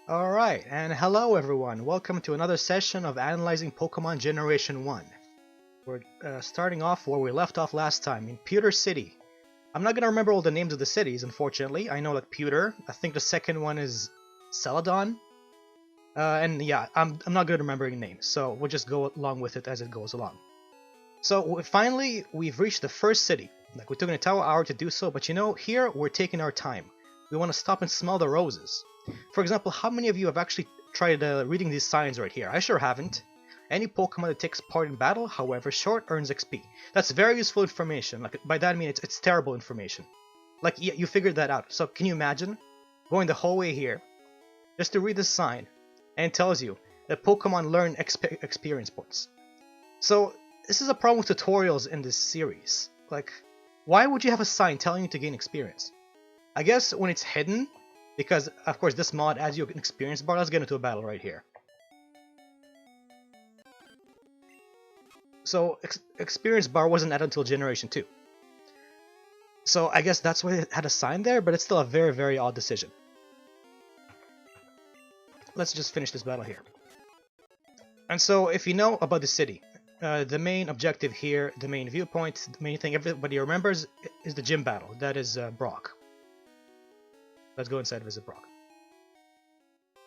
Alright, and hello everyone. Welcome to another session of Analyzing Pokemon Generation 1. We're starting off where we left off last time, in Pewter City. I'm not gonna remember all the names of the cities, unfortunately. I know like Pewter. I think the second one is Celadon. And yeah, I'm not good at remembering names, so we'll just go along with it as it goes along. So finally, we've reached the first city. Like, we took an entire hour to do so, but you know, here we're taking our time. We want to stop and smell the roses. For example, how many of you have actually tried reading these signs right here? I sure haven't. Any Pokemon that takes part in battle, however short, earns XP. That's very useful information. Like, by that I mean it's terrible information. Like, yeah, you figured that out. So can you imagine going the whole way here just to read this sign, and it tells you that Pokemon learn experience points. So this is a problem with tutorials in this series. Like, why would you have a sign telling you to gain experience? I guess when it's hidden, because of course this mod adds you an experience bar. Let's get into a battle right here. So experience bar wasn't added until Generation 2. So I guess that's why it had a sign there, but it's still a very, very odd decision. Let's just finish this battle here. And so if you know about the city, the main objective here, the main viewpoint, the main thing everybody remembers is the gym battle. That is Brock. Let's go inside and visit Brock.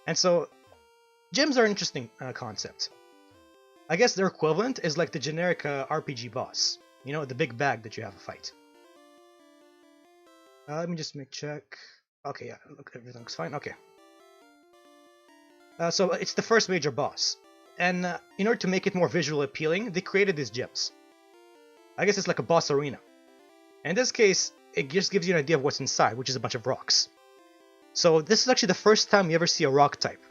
And so, gyms are an interesting concept. I guess their equivalent is like the generic RPG boss. You know, the big bag that you have to fight. Let me just make check. Okay, yeah, look, everything looks fine. Okay. So it's the first major boss. And in order to make it more visually appealing, they created these gyms. I guess it's like a boss arena. In this case, it just gives you an idea of what's inside, which is a bunch of rocks. So this is actually the first time you ever see a rock type.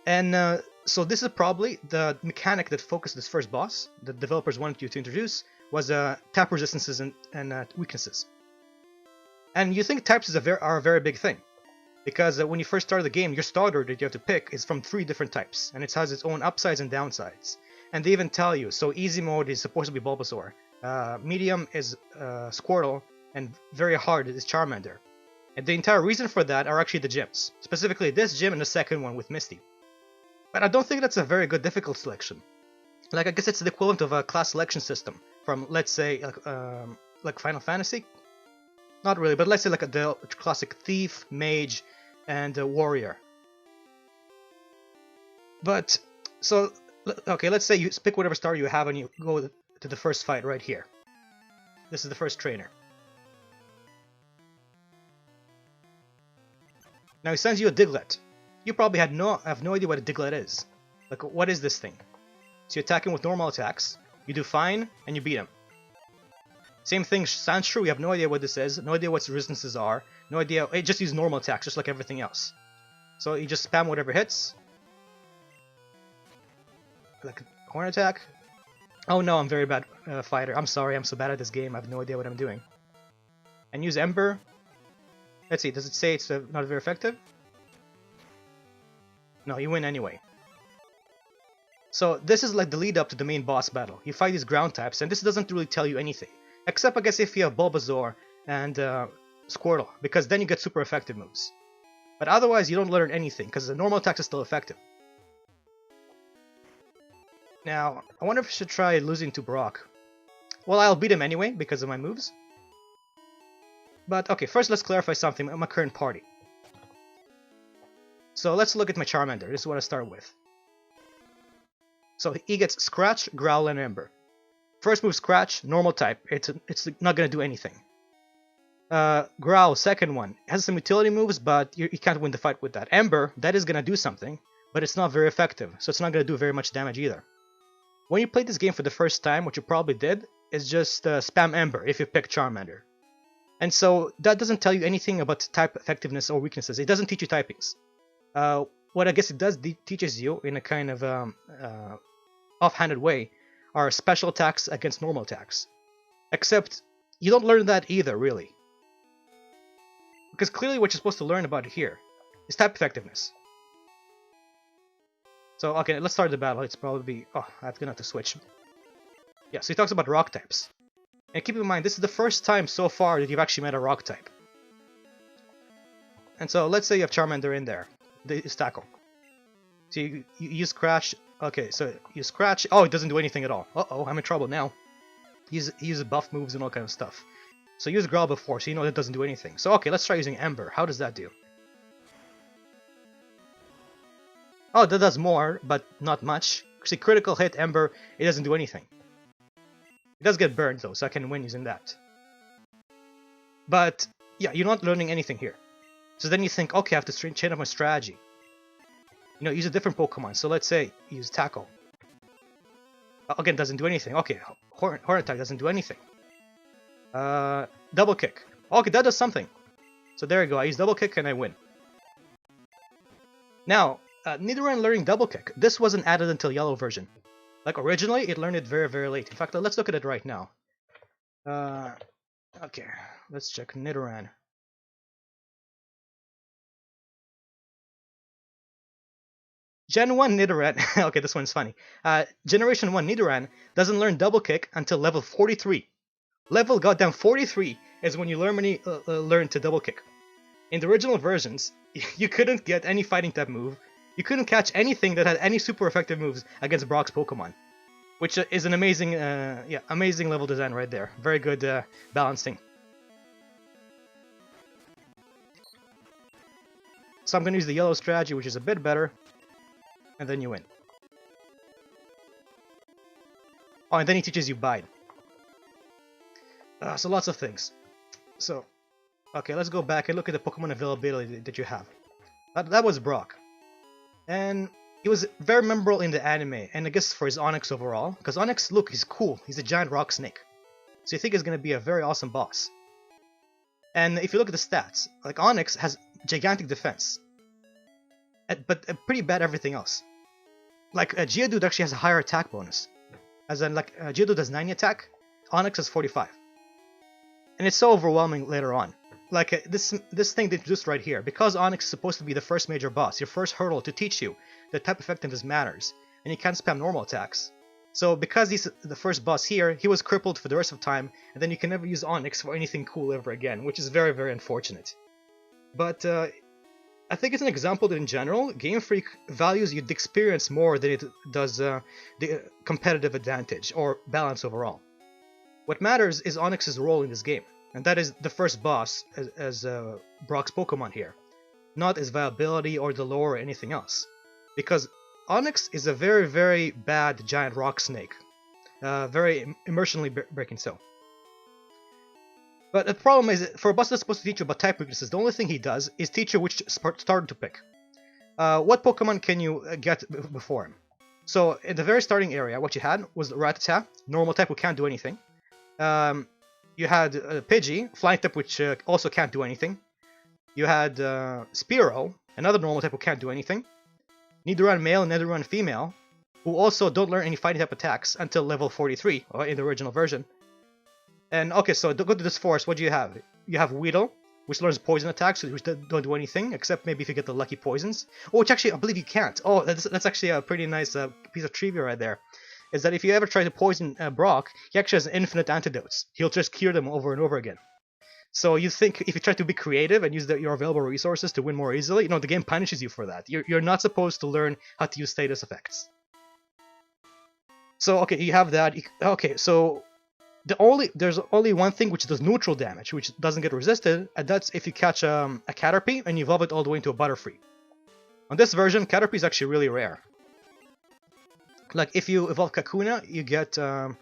And so this is probably the mechanic that focused this first boss, the developers wanted you to introduce, was type resistances and weaknesses. And you think types are a very big thing. Because when you first start the game, your starter that you have to pick is from 3 different types, and it has its own upsides and downsides. And they even tell you, so easy mode is supposed to be Bulbasaur, medium is Squirtle, and very hard is Charmander. And the entire reason for that are actually the gyms, specifically this gym and the second one with Misty. But I don't think that's a very good difficult selection. Like, I guess it's the equivalent of a class selection system from, let's say, like Final Fantasy? Not really, but let's say like the classic Thief, Mage, and Warrior. But, so, okay, let's say you pick whatever star you have and you go to the first fight right here. This is the first trainer. Now he sends you a Diglett. You probably have no idea what a Diglett is. Like, what is this thing? So you attack him with normal attacks, you do fine, and you beat him. Same thing sounds true, we have no idea what this is, no idea what its resistances are, no idea, it just uses normal attacks, just like everything else. So you just spam whatever hits. Like a horn attack. Oh no, I'm very bad fighter. I'm sorry, I'm so bad at this game, I have no idea what I'm doing. And use Ember. Let's see, does it say it's not very effective? No, you win anyway. So this is like the lead up to the main boss battle. You fight these ground types, and this doesn't really tell you anything. Except, I guess, if you have Bulbasaur and Squirtle, because then you get super effective moves. But otherwise, you don't learn anything, because the normal attack is still effective. Now, I wonder if I should try losing to Brock. Well, I'll beat him anyway, because of my moves. But, okay, first let's clarify something on my current party. So let's look at my Charmander. This is what I start with. So he gets Scratch, Growl, and Ember. First move, Scratch, normal type. It's not gonna do anything. Growl, second one, has some utility moves, but you can't win the fight with that. Ember, that is gonna do something, but it's not very effective, so it's not gonna do very much damage either. When you play this game for the first time, what you probably did is just spam Ember if you pick Charmander. And so that doesn't tell you anything about type effectiveness or weaknesses. It doesn't teach you typings. What I guess it does teaches you in a kind of offhanded way are special attacks against normal attacks. Except you don't learn that either, really. Because clearly what you're supposed to learn about here is type effectiveness. So, okay, let's start the battle. It's probably... Oh, I'm gonna have to switch. Yeah, so he talks about rock types. And keep in mind, this is the first time so far that you've actually met a rock type. And so, let's say you have Charmander in there. use tackle. So you scratch. Okay, so you scratch. Oh, it doesn't do anything at all. Uh-oh, I'm in trouble now. He uses buff moves and all kind of stuff. So use Growl before, so you know that doesn't do anything. So okay, let's try using Ember. How does that do? Oh, that does more, but not much. See, critical hit, Ember, it doesn't do anything. It does get burned though, so I can win using that. But yeah, you're not learning anything here. So then you think, okay, I have to change up my strategy. You know, use a different Pokemon. So let's say use Tackle. Again, doesn't do anything. Okay, Horn Attack doesn't do anything. Double Kick. Okay, that does something. So there you go. I use Double Kick and I win. Now, Nidoran learning Double Kick. This wasn't added until Yellow version. Like originally, it learned it very, very late. In fact, let's look at it right now. Okay, let's check Nidoran. Gen 1 Nidoran, okay, this one's funny. Generation 1 Nidoran doesn't learn Double Kick until level 43. Level goddamn 43 is when you learn to Double Kick. In the original versions, you couldn't get any fighting type move. You couldn't catch anything that had any super effective moves against Brock's Pokemon. Which is an amazing, amazing level design right there. Very good balancing. So I'm going to use the yellow strategy, which is a bit better. And then you win. Oh, and then he teaches you Bide. So lots of things. So, okay, let's go back and look at the Pokemon availability that you have. That was Brock. And he was very memorable in the anime, and I guess for his Onix overall. Because Onix, look, he's cool. He's a giant rock snake. So you think he's going to be a very awesome boss. And if you look at the stats, like Onix has gigantic defense. But pretty bad everything else. Like Geodude actually has a higher attack bonus. As in, like Geodude has 90 attack, Onix has 45. And it's so overwhelming later on. Like this thing they introduced right here, because Onix is supposed to be the first major boss, your first hurdle to teach you that type effectiveness matters, and you can't spam normal attacks. So because he's the first boss here, he was crippled for the rest of time, and then you can never use Onix for anything cool ever again, which is very, very unfortunate. But I think it's an example that in general, Game Freak values the experience more than it does the competitive advantage or balance overall. What matters is Onix's role in this game, and that is the first boss as Brock's Pokemon here, not his viability or the lore or anything else. Because Onix is a very, very bad giant rock snake, very emotionally breaking so. But the problem is, for a boss that's supposed to teach you about type weaknesses, the only thing he does is teach you which starter to pick. What Pokemon can you get before him? So, in the very starting area, what you had was Rattata, normal type who can't do anything. You had Pidgey, flying type which also can't do anything. You had Spearow, another normal type who can't do anything. Nidoran male and Nidoran female, who also don't learn any fighting type attacks until level 43, in the original version. And okay, so go to this forest, what do you have? You have Weedle, which learns poison attacks, which don't do anything, except maybe if you get the lucky poisons. Oh, which actually, I believe you can't. Oh, that's actually a pretty nice piece of trivia right there. Is that if you ever try to poison Brock, he actually has infinite antidotes. He'll just cure them over and over again. So you think if you try to be creative and use your available resources to win more easily, the game punishes you for that. You're not supposed to learn how to use status effects. So, okay, you have that. Okay, so there's only one thing which does neutral damage, which doesn't get resisted, and that's if you catch a Caterpie and you evolve it all the way into a Butterfree. On this version, Caterpie is actually really rare. Like if you evolve Kakuna, you get the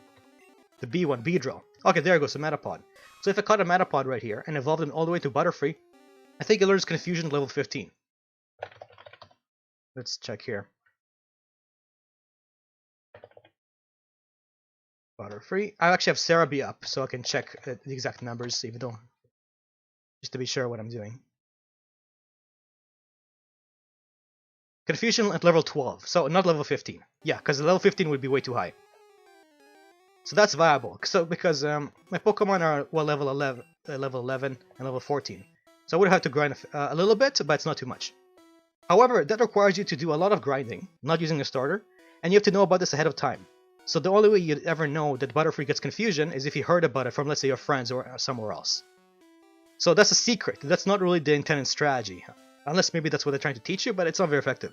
B1, Beedrill. Okay, there goes, a Metapod. So if I caught a Metapod right here and evolved him all the way to Butterfree, I think it learns Confusion level 15. Let's check here. Butterfree. I actually have Cerebi up, so I can check the exact numbers, even though, just to be sure what I'm doing. Confusion at level 12, so not level 15. Yeah, because level 15 would be way too high. So that's viable. So because my Pokemon are level 11 and level 14, so I would have to grind a little bit, but it's not too much. However, that requires you to do a lot of grinding, not using a starter, and you have to know about this ahead of time. So the only way you'd ever know that Butterfree gets Confusion is if you heard about it from, let's say, your friends or somewhere else. So that's a secret. That's not really the intended strategy. Unless maybe that's what they're trying to teach you, but it's not very effective.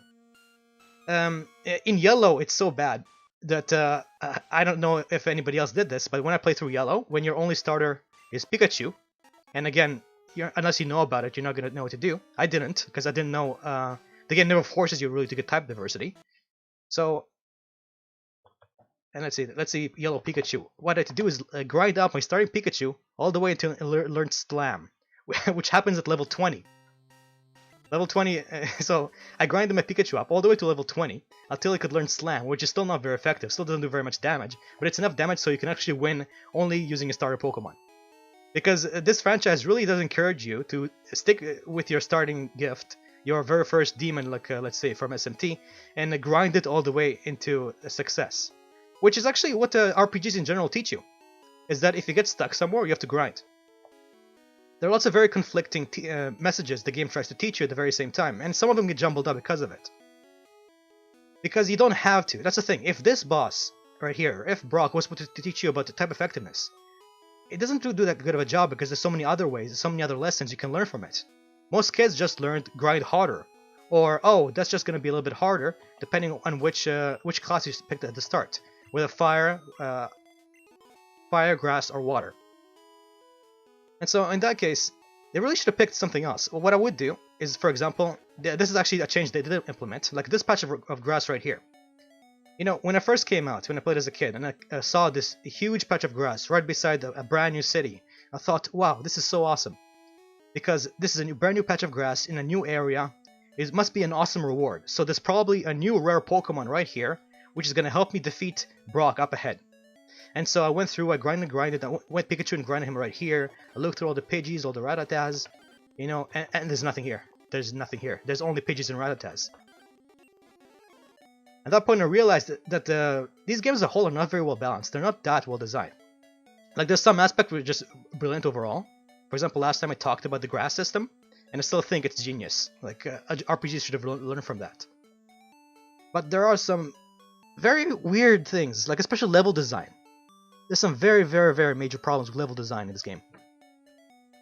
In Yellow, it's so bad that I don't know if anybody else did this, but when I play through Yellow, when your only starter is Pikachu, and again, unless you know about it, you're not going to know what to do. I didn't, because I didn't know. The game never forces you really to get type diversity. So, and let's see, Yellow Pikachu. What I had to do is grind up my starting Pikachu all the way until I learned Slam, which happens at level 20. Level 20, so I grinded my Pikachu up all the way to level 20 until I could learn Slam, which is still not very effective, still doesn't do very much damage, but it's enough damage so you can actually win only using a starter Pokemon. Because this franchise really does encourage you to stick with your starting gift, your very first demon, like let's say from SMT, and grind it all the way into a success. Which is actually what RPGs in general teach you, is that if you get stuck somewhere, you have to grind. There are lots of very conflicting messages the game tries to teach you at the very same time, and some of them get jumbled up because of it. Because you don't have to. That's the thing. If this boss right here, if Brock was supposed to teach you about the type effectiveness, it doesn't do that good of a job because there's so many other ways, so many other lessons you can learn from it. Most kids just learned grind harder, or oh, that's just going to be a little bit harder depending on which class you picked at the start, whether fire, grass, or water. And so in that case, they really should have picked something else. Well, what I would do is, for example, this is actually a change they did implement, like this patch of grass right here. You know, when I first came out, when I played as a kid, and I saw this huge patch of grass right beside a brand new city, I thought, wow, this is so awesome. Because this is a brand new patch of grass in a new area, it must be an awesome reward. So there's probably a new rare Pokemon right here, which is going to help me defeat Brock up ahead. And so I went through, I grinded, I went Pikachu and grinded him right here. I looked through all the Pidgeys, all the Rattatas, you know, and there's nothing here. There's nothing here. There's only Pidgeys and Rattatas. At that point I realized that these games as a whole are not very well balanced. They're not that well designed. Like there's some aspects which are just brilliant overall. For example, last time I talked about the grass system, and I still think it's genius. Like RPGs should have learned from that. But there are some very weird things, like especially level design. There's some very, very, very major problems with level design in this game.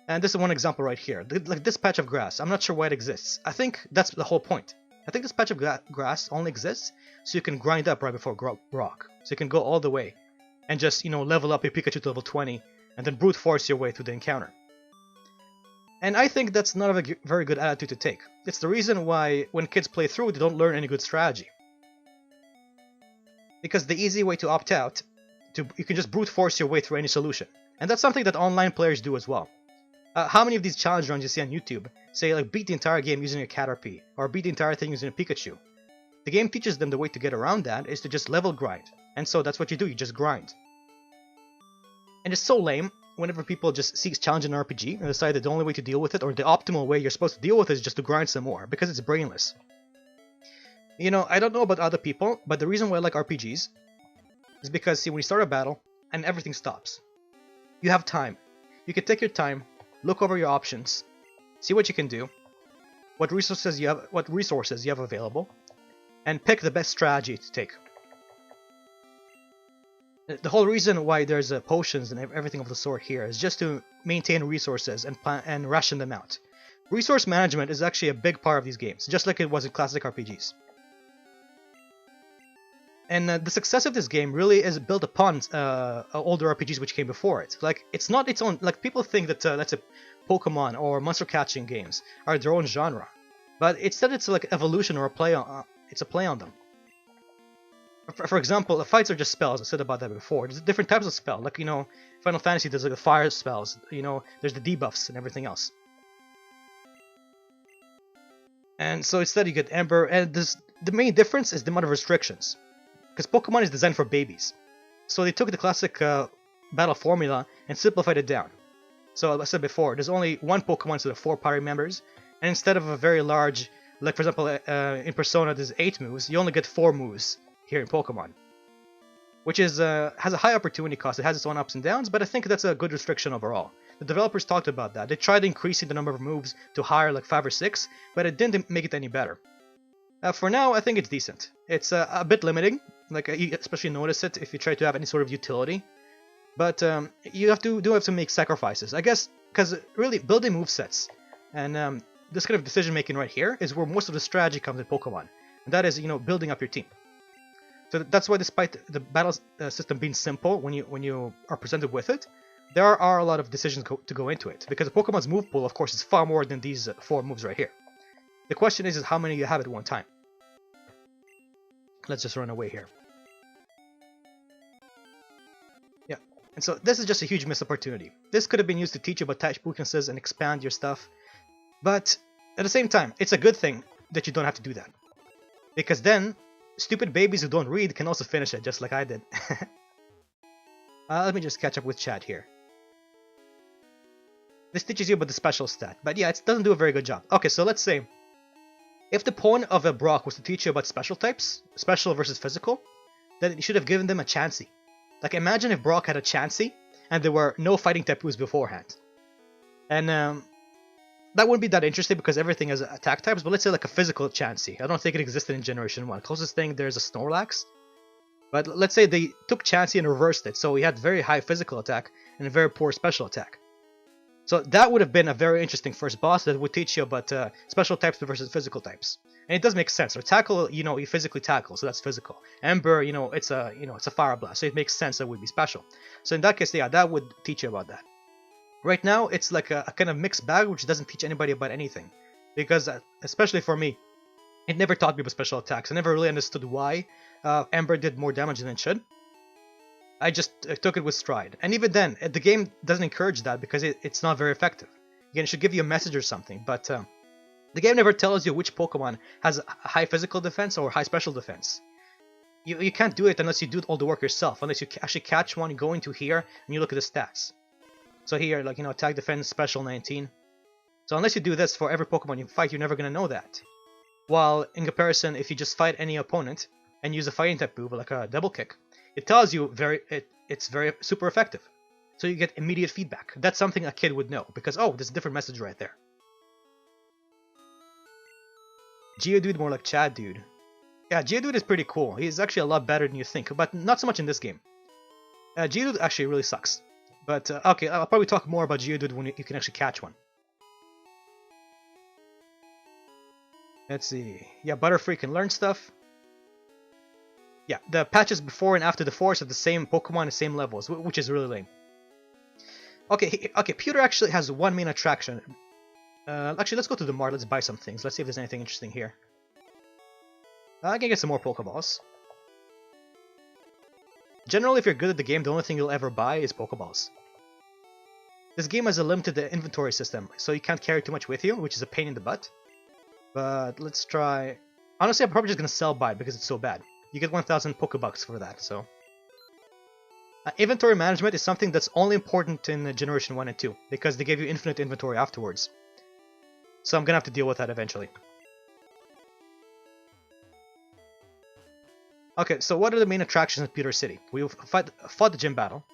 And this is one example right here. Like this patch of grass, I'm not sure why it exists. I think that's the whole point. I think this patch of grass only exists so you can grind up right before Brock. So you can go all the way and just, you know, level up your Pikachu to level 20 and then brute force your way through the encounter. And I think that's not a very good attitude to take. It's the reason why when kids play through, they don't learn any good strategy. Because the easy way to opt out, you can just brute force your way through any solution. And that's something that online players do as well. How many of these challenge runs you see on YouTube say like beat the entire game using a Caterpie, or beat the entire thing using a Pikachu? The game teaches them the way to get around that is to just level grind. And so that's what you do, you just grind. And it's so lame whenever people just seek challenge in an RPG and decide that the only way to deal with it, or the optimal way you're supposed to deal with it, is just to grind some more, because it's brainless. You know, I don't know about other people, but the reason why I like RPGs is because, see, when you start a battle, and everything stops. You have time. You can take your time, look over your options, see what you can do, what resources you have available, and pick the best strategy to take. The whole reason why there's potions and everything of the sort here is just to maintain resources and ration them out. Resource management is actually a big part of these games, just like it was in classic RPGs. And the success of this game really is built upon older RPGs which came before it. Like, it's not its own. Like, people think that let's say Pokemon or monster catching games are their own genre, but instead it's like evolution or a play on. It's a play on them. For example, the fights are just spells. I said about that before. There's different types of spell. Like, you know, Final Fantasy, there's like the fire spells. You know, there's the debuffs and everything else. And so instead you get Ember, and the main difference is the amount of restrictions. Because Pokemon is designed for babies. So they took the classic battle formula and simplified it down. So as I said before, there's only one Pokemon instead of 4 party members, and instead of a very large, like for example in Persona there's 8 moves, you only get 4 moves here in Pokemon. Which is has a high opportunity cost. It has its own ups and downs, but I think that's a good restriction overall. The developers talked about that. They tried increasing the number of moves to higher, like 5 or 6, but it didn't make it any better. For now, I think it's decent. It's a bit limiting, like you especially notice it if you try to have any sort of utility. But you have to make sacrifices, I guess, because really building movesets and this kind of decision making right here is where most of the strategy comes in Pokemon, and that is, you know, building up your team. So that's why, despite the battle system being simple, when you are presented with it, there are a lot of decisions to go into it, because the Pokemon's move pool, of course, is far more than these 4 moves right here. The question is how many you have at one time. Let's just run away here. Yeah, and so this is just a huge missed opportunity. This could have been used to teach you about type weaknesses and expand your stuff, but at the same time, it's a good thing that you don't have to do that, because then stupid babies who don't read can also finish it, just like I did. Let me just catch up with chat here. This teaches you about the special stat, but yeah, it doesn't do a very good job. Okay, so let's say if the point of a Brock was to teach you about special types, special versus physical, then you should have given them a Chansey. Like, imagine if Brock had a Chansey and there were no fighting type moves beforehand. And that wouldn't be that interesting because everything has attack types, but let's say like a physical Chansey. I don't think it existed in Generation 1. Closest thing there's a Snorlax. But let's say they took Chansey and reversed it, so he had very high physical attack and a very poor special attack. So that would have been a very interesting first boss that would teach you about special types versus physical types. And it does make sense. Or tackle, you know, you physically tackle, so that's physical. Ember, you know, it's a fire blast, so it makes sense that would be special. So in that case, yeah, that would teach you about that. Right now, it's like a kind of mixed bag, which doesn't teach anybody about anything, because especially for me, it never taught me about special attacks. I never really understood why Ember did more damage than it should. I just took it with stride. And even then, the game doesn't encourage that because it's not very effective. Again, it should give you a message or something, but the game never tells you which Pokemon has a high physical defense or high special defense. You can't do it unless you do all the work yourself, unless you actually catch one, go into here, and you look at the stats. So here, like, you know, attack, defense, special 19. So unless you do this for every Pokemon you fight, you're never going to know that. While, in comparison, if you just fight any opponent and use a fighting type move, like a double kick, it tells you it's very super effective. So you get immediate feedback. That's something a kid would know, because, oh, there's a different message right there. Geodude, more like Chad Dude. Yeah, Geodude is pretty cool. He's actually a lot better than you think, but not so much in this game. Geodude actually really sucks. But, okay, I'll probably talk more about Geodude when you can actually catch one. Let's see. Yeah, Butterfree can learn stuff. Yeah, the patches before and after the forest have the same Pokemon, the same levels, which is really lame. Okay, Pewter actually has one main attraction. Actually, let's go to the mart, let's buy some things. Let's see if there's anything interesting here. I can get some more Pokeballs. Generally, if you're good at the game, the only thing you'll ever buy is Pokeballs. This game has a limited inventory system, so you can't carry too much with you, which is a pain in the butt. But let's try... Honestly, I'm probably just gonna sell buy because it's so bad. You get 1,000 Pokebucks for that, so... inventory management is something that's only important in Generation 1 and 2, because they give you infinite inventory afterwards. So I'm gonna have to deal with that eventually. Okay, so what are the main attractions in Pewter City? We fought the gym battle,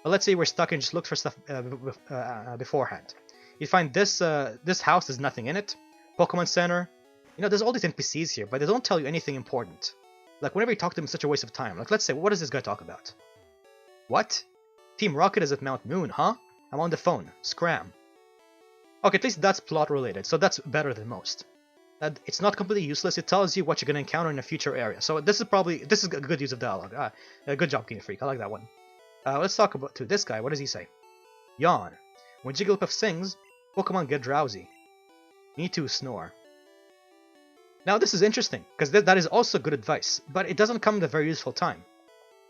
but let's say we're stuck and just look for stuff beforehand. You find this house, there's nothing in it. Pokemon Center, you know, there's all these NPCs here, but they don't tell you anything important. Like, whenever you talk to them, it's such a waste of time. Like, let's say, what does this guy talk about? What? Team Rocket is at Mount Moon, huh? I'm on the phone. Scram. Okay, at least that's plot related, so that's better than most. It's not completely useless, it tells you what you're going to encounter in a future area. So this is a good use of dialogue. Good job, Game Freak, I like that one. Let's talk about this guy, what does he say? Yawn. When Jigglypuff sings, Pokemon get drowsy. Me too, snore. Now this is interesting, because that is also good advice, but it doesn't come at a very useful time.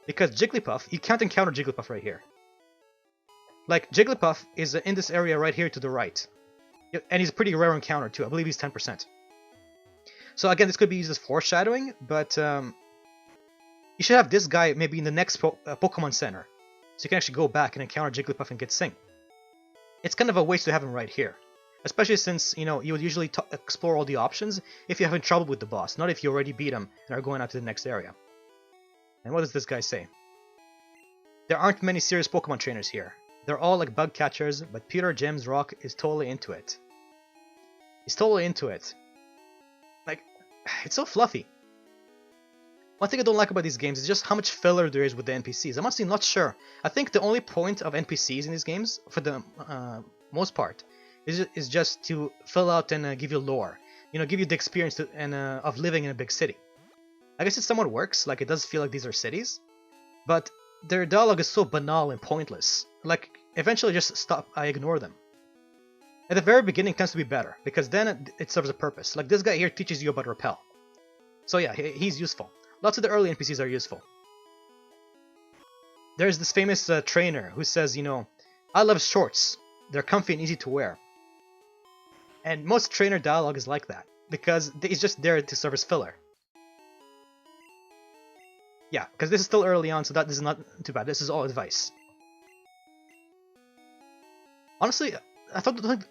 Because Jigglypuff, you can't encounter Jigglypuff right here. Like, Jigglypuff is in this area right here to the right. And he's a pretty rare encounter too, I believe he's 10%. So again, this could be used as foreshadowing, but you should have this guy maybe in the next Pokemon Center. So you can actually go back and encounter Jigglypuff and get Sing. It's kind of a waste to have him right here. Especially since, you know, you would usually explore all the options if you're having trouble with the boss, not if you already beat him and are going out to the next area. And what does this guy say? There aren't many serious Pokemon trainers here. They're all like bug catchers, but Peter James Rock is totally into it. He's totally into it. Like, it's so fluffy. One thing I don't like about these games is just how much filler there is with the NPCs. I'm honestly not sure. I think the only point of NPCs in these games, for the most part, is just to fill out and give you lore. Give you the experience of living in a big city. I guess it somewhat works, like it does feel like these are cities, but their dialogue is so banal and pointless. Like, eventually just stop, I ignore them. At the very beginning tends to be better, because then it serves a purpose. Like this guy here teaches you about repel. So yeah, he's useful. Lots of the early NPCs are useful. There's this famous trainer who says, I love shorts. They're comfy and easy to wear. And most trainer dialogue is like that, because he's just there to serve as filler. Yeah, because this is still early on, so this is not too bad. This is all advice. Honestly, I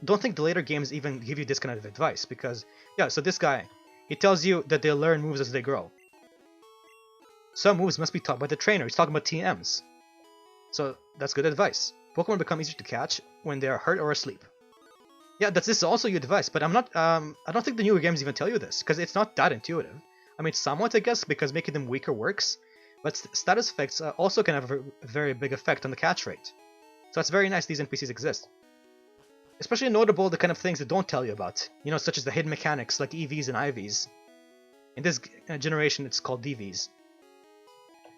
don't think the later games even give you this kind of advice, because, yeah, so this guy, he tells you that they'll learn moves as they grow. Some moves must be taught by the trainer. He's talking about TMs. So, that's good advice. Pokemon become easier to catch when they are hurt or asleep. Yeah, this is also your advice, but I don't think the newer games even tell you this, because it's not that intuitive. I mean, somewhat, I guess, because making them weaker works, but status effects also can have a very big effect on the catch rate. So it's very nice these NPCs exist. Especially notable the kind of things they don't tell you about, such as the hidden mechanics like EVs and IVs. In this generation, it's called DVs.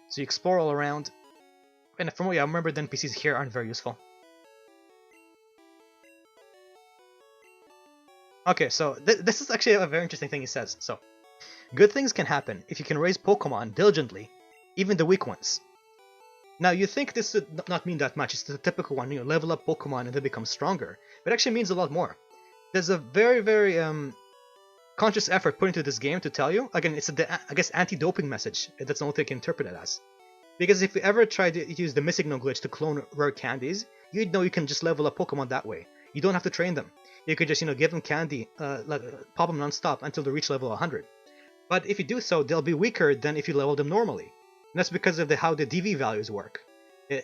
So you explore all around, and from what I remember, the NPCs here aren't very useful. Okay, so this is actually a very interesting thing he says. So, good things can happen if you can raise Pokemon diligently, even the weak ones. Now, you think this would not mean that much. It's the typical one, level up Pokemon and they become stronger. But it actually means a lot more. There's a very, very conscious effort put into this game to tell you. Again, it's I guess anti-doping message. That's the only thing I can interpret it as. Because if you ever try to use the Missigno glitch to clone rare candies, you'd know you can just level up Pokemon that way. You don't have to train them. You could just, give them candy, pop them non-stop until they reach level 100. But if you do so, they'll be weaker than if you level them normally. And that's because of how the DV values work.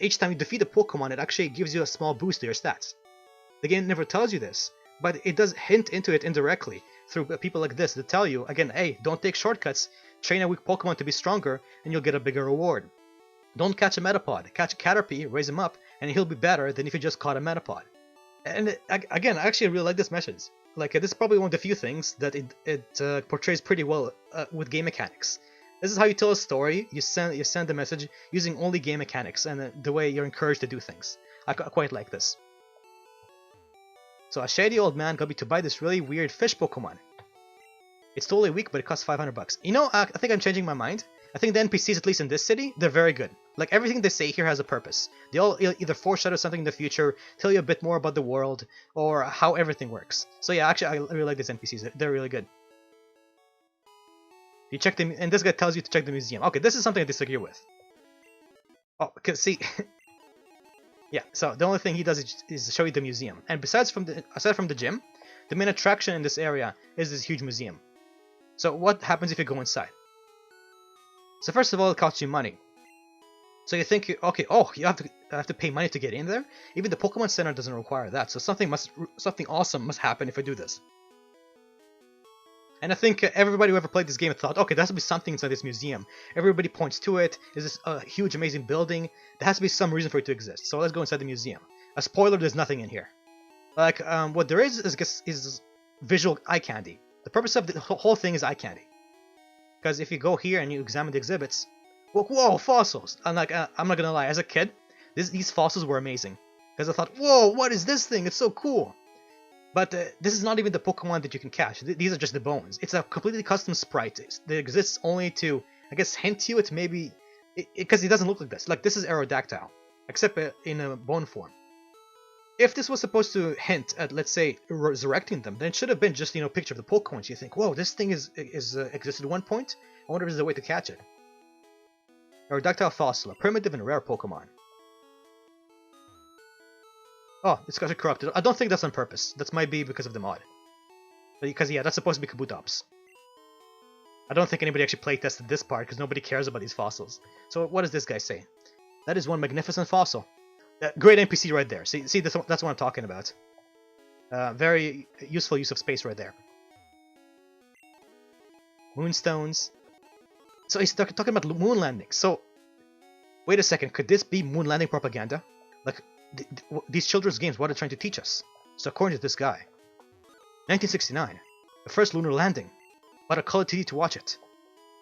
Each time you defeat a Pokemon, it actually gives you a small boost to your stats. The game never tells you this, but it does hint into it indirectly through people like this that tell you, again, hey, don't take shortcuts, train a weak Pokemon to be stronger, and you'll get a bigger reward. Don't catch a Metapod, catch a Caterpie, raise him up, and he'll be better than if you just caught a Metapod. And again, I actually really like this message. Like, this is probably one of the few things that it portrays pretty well with game mechanics. This is how you tell a story. You send the message using only game mechanics and the way you're encouraged to do things. I quite like this. So a shady old man got me to buy this really weird fish Pokemon. It's totally weak, but it costs 500 bucks. I think I'm changing my mind. I think the NPCs, at least in this city, they're very good. Like, everything they say here has a purpose. They all either foreshadow something in the future, tell you a bit more about the world, or how everything works. So yeah, actually, I really like these NPCs. They're really good. You check them, and this guy tells you to check the museum. Okay, this is something I disagree with. Oh, because see, yeah. So the only thing he does is show you the museum, and aside from the gym, the main attraction in this area is this huge museum. So what happens if you go inside? So first of all, it costs you money. So you think, okay, you have to pay money to get in there. Even the Pokemon Center doesn't require that. So something awesome must happen if I do this. And I think everybody who ever played this game thought, okay, there has to be something inside this museum. Everybody points to it. Is this a huge, amazing building? There has to be some reason for it to exist. So let's go inside the museum. A spoiler: there's nothing in here. Like, what there is visual eye candy. The purpose of the whole thing is eye candy. Because if you go here and you examine the exhibits, whoa, fossils! I'm not gonna lie, as a kid, these fossils were amazing. Because I thought, whoa, what is this thing? It's so cool! But this is not even the Pokemon that you can catch. These are just the bones. It's a completely custom sprite that exists only to, I guess, hint you at maybe... Because it doesn't look like this. Like, this is Aerodactyl, except in a bone form. If this was supposed to hint at, let's say, resurrecting them, then it should have been just, a picture of the Pokemon. So you think, whoa, this thing existed at one point? I wonder if there's a way to catch it. Aerodactyl fossil, a primitive and rare Pokemon. Oh, it's got corrupted. I don't think that's on purpose. That might be because of the mod. Because, yeah, that's supposed to be Kabutops. I don't think anybody actually playtested this part because nobody cares about these fossils. So what does this guy say? That is one magnificent fossil. Great NPC right there. See, that's what I'm talking about. Very useful use of space right there. Moonstones. So he's talking about moon landings. So, wait a second. Could this be moon landing propaganda? Like, these children's games, what are they trying to teach us? So according to this guy, 1969, the first lunar landing. But a color TV to watch it.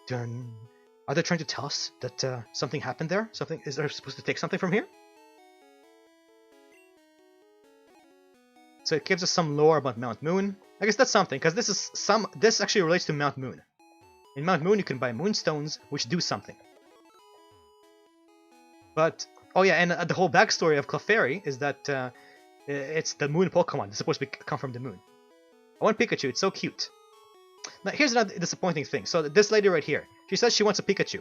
Dun. Are they trying to tell us that something happened there? Something is there supposed to take something from here? So it gives us some lore about Mount Moon. I guess that's something, because this actually relates to Mount Moon. In Mount Moon, you can buy moonstones, which do something. But oh yeah, and the whole backstory of Clefairy is that it's the moon Pokemon. It's supposed to come from the moon. I want Pikachu. It's so cute. Now here's another disappointing thing. So this lady right here, she says she wants a Pikachu.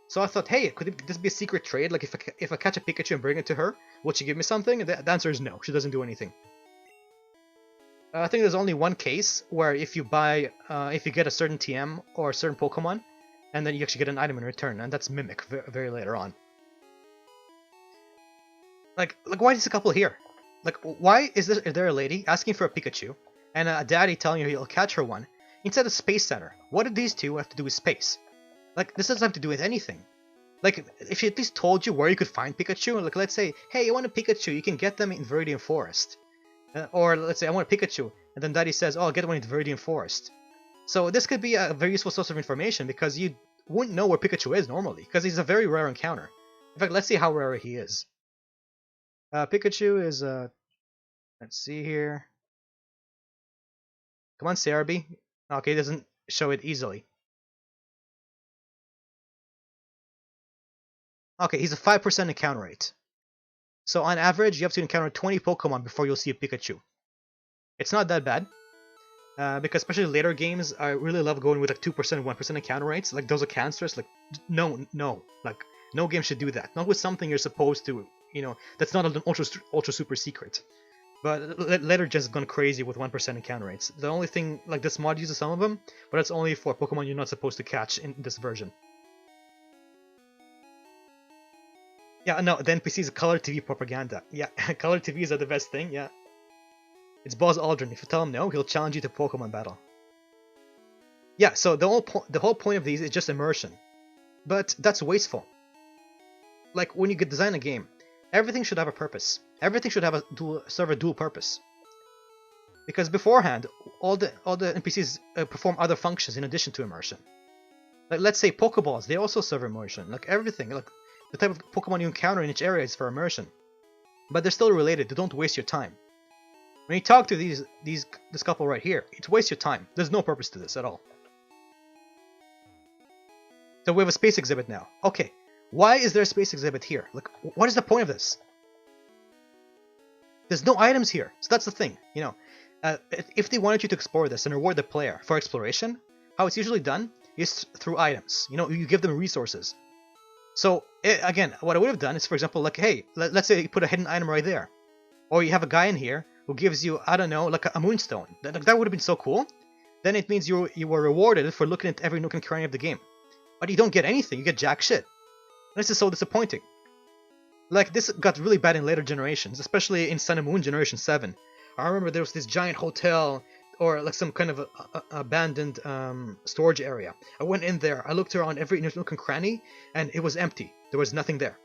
So I thought, hey, could this be a secret trade? Like if I catch a Pikachu and bring it to her, will she give me something? And the answer is no. She doesn't do anything. I think there's only one case where if you get a certain TM or a certain Pokemon, and then you actually get an item in return, and that's Mimic very later on. Like why is this a couple here? Like, why is there a lady asking for a Pikachu, and a daddy telling her he'll catch her one, instead of Space Center? What did these two have to do with space? Like, this doesn't have to do with anything. Like, if she at least told you where you could find Pikachu, like, let's say, hey, you want a Pikachu, you can get them in Viridian Forest. Or, let's say, I want a Pikachu, and then daddy says, oh, I'll get one in Viridian Forest. So this could be a very useful source of information, because you wouldn't know where Pikachu is normally, because he's a very rare encounter. In fact, let's see how rare he is. Pikachu is, let's see here. Come on, Cerebi. Okay, it doesn't show it easily. Okay, he's a 5% encounter rate. So on average, you have to encounter 20 Pokemon before you'll see a Pikachu. It's not that bad. Because especially later games, I really love going with like 2%, 1% encounter rates. Like those are cancerous. Like, no. Like, no game should do that. Not with something you're supposed to, you know, that's not an ultra super secret. But later gens have gone crazy with 1% encounter rates. The only thing, like this mod uses some of them, but it's only for Pokemon you're not supposed to catch in this version. Yeah, no, the NPC is color TV propaganda. Yeah, color TVs are the best thing, yeah. It's Buzz Aldrin. If you tell him no, he'll challenge you to Pokemon battle. Yeah, so the whole point of these is just immersion. But that's wasteful. Like, when you design a game, everything should have a purpose. Everything should have serve a dual purpose. Because beforehand, all the NPCs perform other functions in addition to immersion. Like, let's say Pokeballs, they also serve immersion. Like, everything, like the type of Pokemon you encounter in each area is for immersion. But they're still related. They don't waste your time. When you talk to this couple right here, it wastes your time. There's no purpose to this at all. So we have a space exhibit now. Okay, why is there a space exhibit here? Like, what is the point of this? There's no items here, so that's the thing. You know, if they wanted you to explore this and reward the player for exploration, how it's usually done is through items. You know, you give them resources. So again, what I would have done is, for example, like, hey, let's say you put a hidden item right there, or you have a guy in here who gives you, I don't know, like a moonstone. That would have been so cool. Then it means you were rewarded for looking at every nook and cranny of the game. But you don't get anything, you get jack shit. And this is so disappointing. Like, this got really bad in later generations, especially in Sun and Moon Generation 7. I remember there was this giant hotel, or like some kind of abandoned storage area. I went in there, I looked around every nook and cranny, and it was empty. There was nothing there.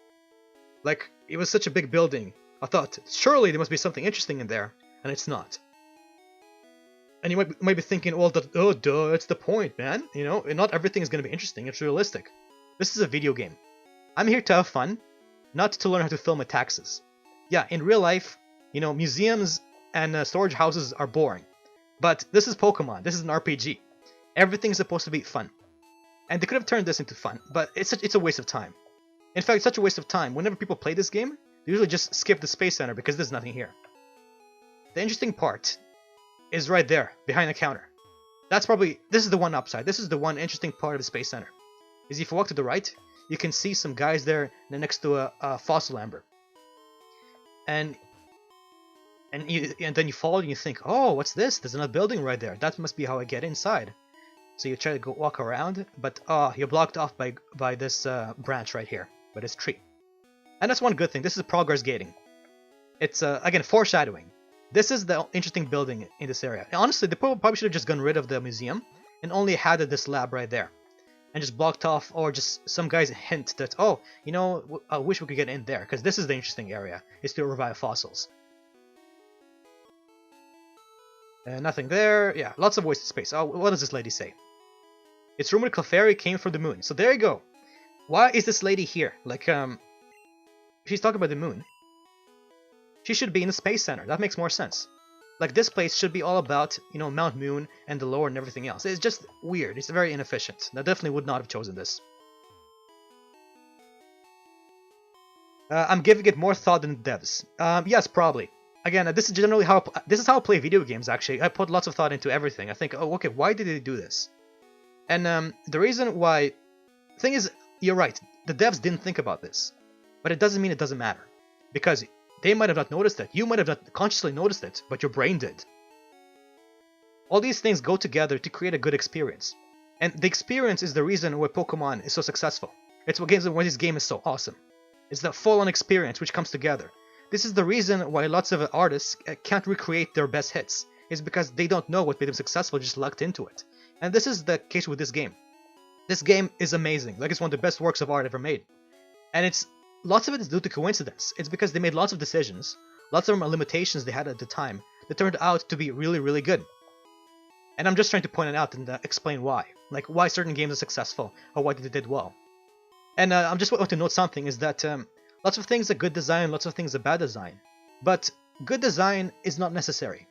Like, it was such a big building. I thought, surely there must be something interesting in there, and it's not. And you might be thinking, well, oh, duh, it's the point, man. You know, not everything is going to be interesting, it's realistic. This is a video game. I'm here to have fun, not to learn how to fill my taxes. Yeah, in real life, you know, museums and storage houses are boring. But this is Pokemon, this is an RPG. Everything is supposed to be fun. And they could have turned this into fun, but it's a waste of time. In fact, it's such a waste of time. Whenever people play this game, they usually just skip the Space Center because there's nothing here. The interesting part is right there, behind the counter. This is the one upside. This is the one interesting part of the Space Center. Is if you walk to the right, you can see some guys there next to a fossil amber. And then you follow and you think, oh, what's this? There's another building right there. That must be how I get inside. So you try to go walk around, but you're blocked off by this branch right here, by this tree. And that's one good thing. This is progress gating. It's again foreshadowing. This is the interesting building in this area. And honestly, they probably should have just gotten rid of the museum and only had this lab right there, and just blocked off, or just some guys hint that, oh, you know, I wish we could get in there because this is the interesting area. Is to revive fossils. Nothing there. Yeah, lots of wasted space. Oh, what does this lady say? It's rumored Clefairy came from the moon. So there you go. Why is this lady here? Like, she's talking about the moon. She should be in the space center. That makes more sense. Like, this place should be all about, you know, Mount Moon and the lore and everything else. It's just weird. It's very inefficient. I definitely would not have chosen this. I'm giving it more thought than the devs. Yes, probably. Again, this is generally how I play video games. Actually, I put lots of thought into everything. I think, oh, okay, why did they do this? And the reason why, thing is, you're right. The devs didn't think about this, but it doesn't mean it doesn't matter, because they might have not noticed it. You might have not consciously noticed it, but your brain did. All these things go together to create a good experience, and the experience is the reason why Pokemon is so successful. It's what gives why this game is so awesome. It's the full-on experience which comes together. This is the reason why lots of artists can't recreate their best hits. It's because they don't know what made them successful, just lucked into it. And this is the case with this game. This game is amazing. Like, it's one of the best works of art ever made. And it's lots of it is due to coincidence. It's because they made lots of decisions. Lots of them are limitations they had at the time that turned out to be really, really good. And I'm just trying to point it out and explain why. Like, why certain games are successful, or why they did well. And I'm just want to note something, is that lots of things are good design, lots of things are bad design. But good design is not necessary.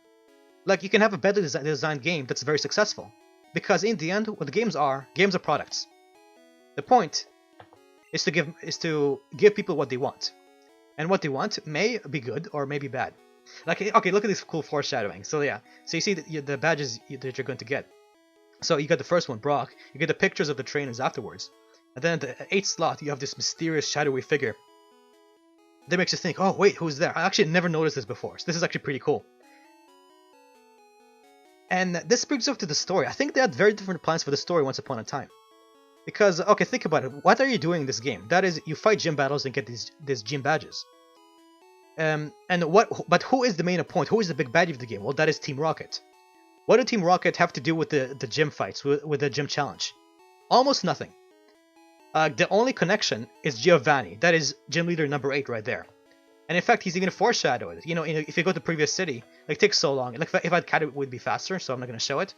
Like, you can have a better designed game that's very successful. Because in the end, what the games are products. The point is to give people what they want. And what they want may be good or may be bad. Like, okay, look at this cool foreshadowing. So yeah, so you see the badges that you're going to get. So you got the first one, Brock. You get the pictures of the trainers afterwards. And then at the 8th slot, you have this mysterious shadowy figure. That makes you think, oh wait, who's there? I actually never noticed this before, so this is actually pretty cool. And this brings up to the story. I think they had very different plans for the story once upon a time. Because, okay, think about it. What are you doing in this game? That is, you fight gym battles and get these gym badges. But who is the main opponent? Who is the big baddie of the game? Well, that is Team Rocket. What do Team Rocket have to do with the gym fights, with the gym challenge? Almost nothing. The only connection is Giovanni. That is gym leader number 8 right there. And in fact, he's even foreshadowed it. You know, if you go to previous city, like, it takes so long. Like, if I had cat, it would be faster, so I'm not going to show it.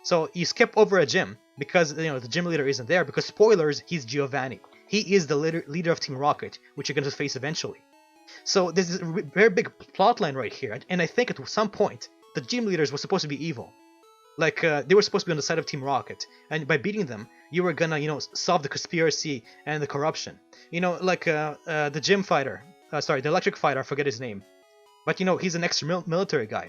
So you skip over a gym because, you know, the gym leader isn't there, because, spoilers, he's Giovanni. He is the leader of Team Rocket, which you're going to face eventually. So there's a very big plotline right here, and I think at some point, the gym leaders were supposed to be evil. Like, they were supposed to be on the side of Team Rocket, and by beating them, you were gonna, you know, solve the conspiracy and the corruption. You know, like, the gym fighter, the electric fighter, I forget his name. But, you know, he's an ex-military guy.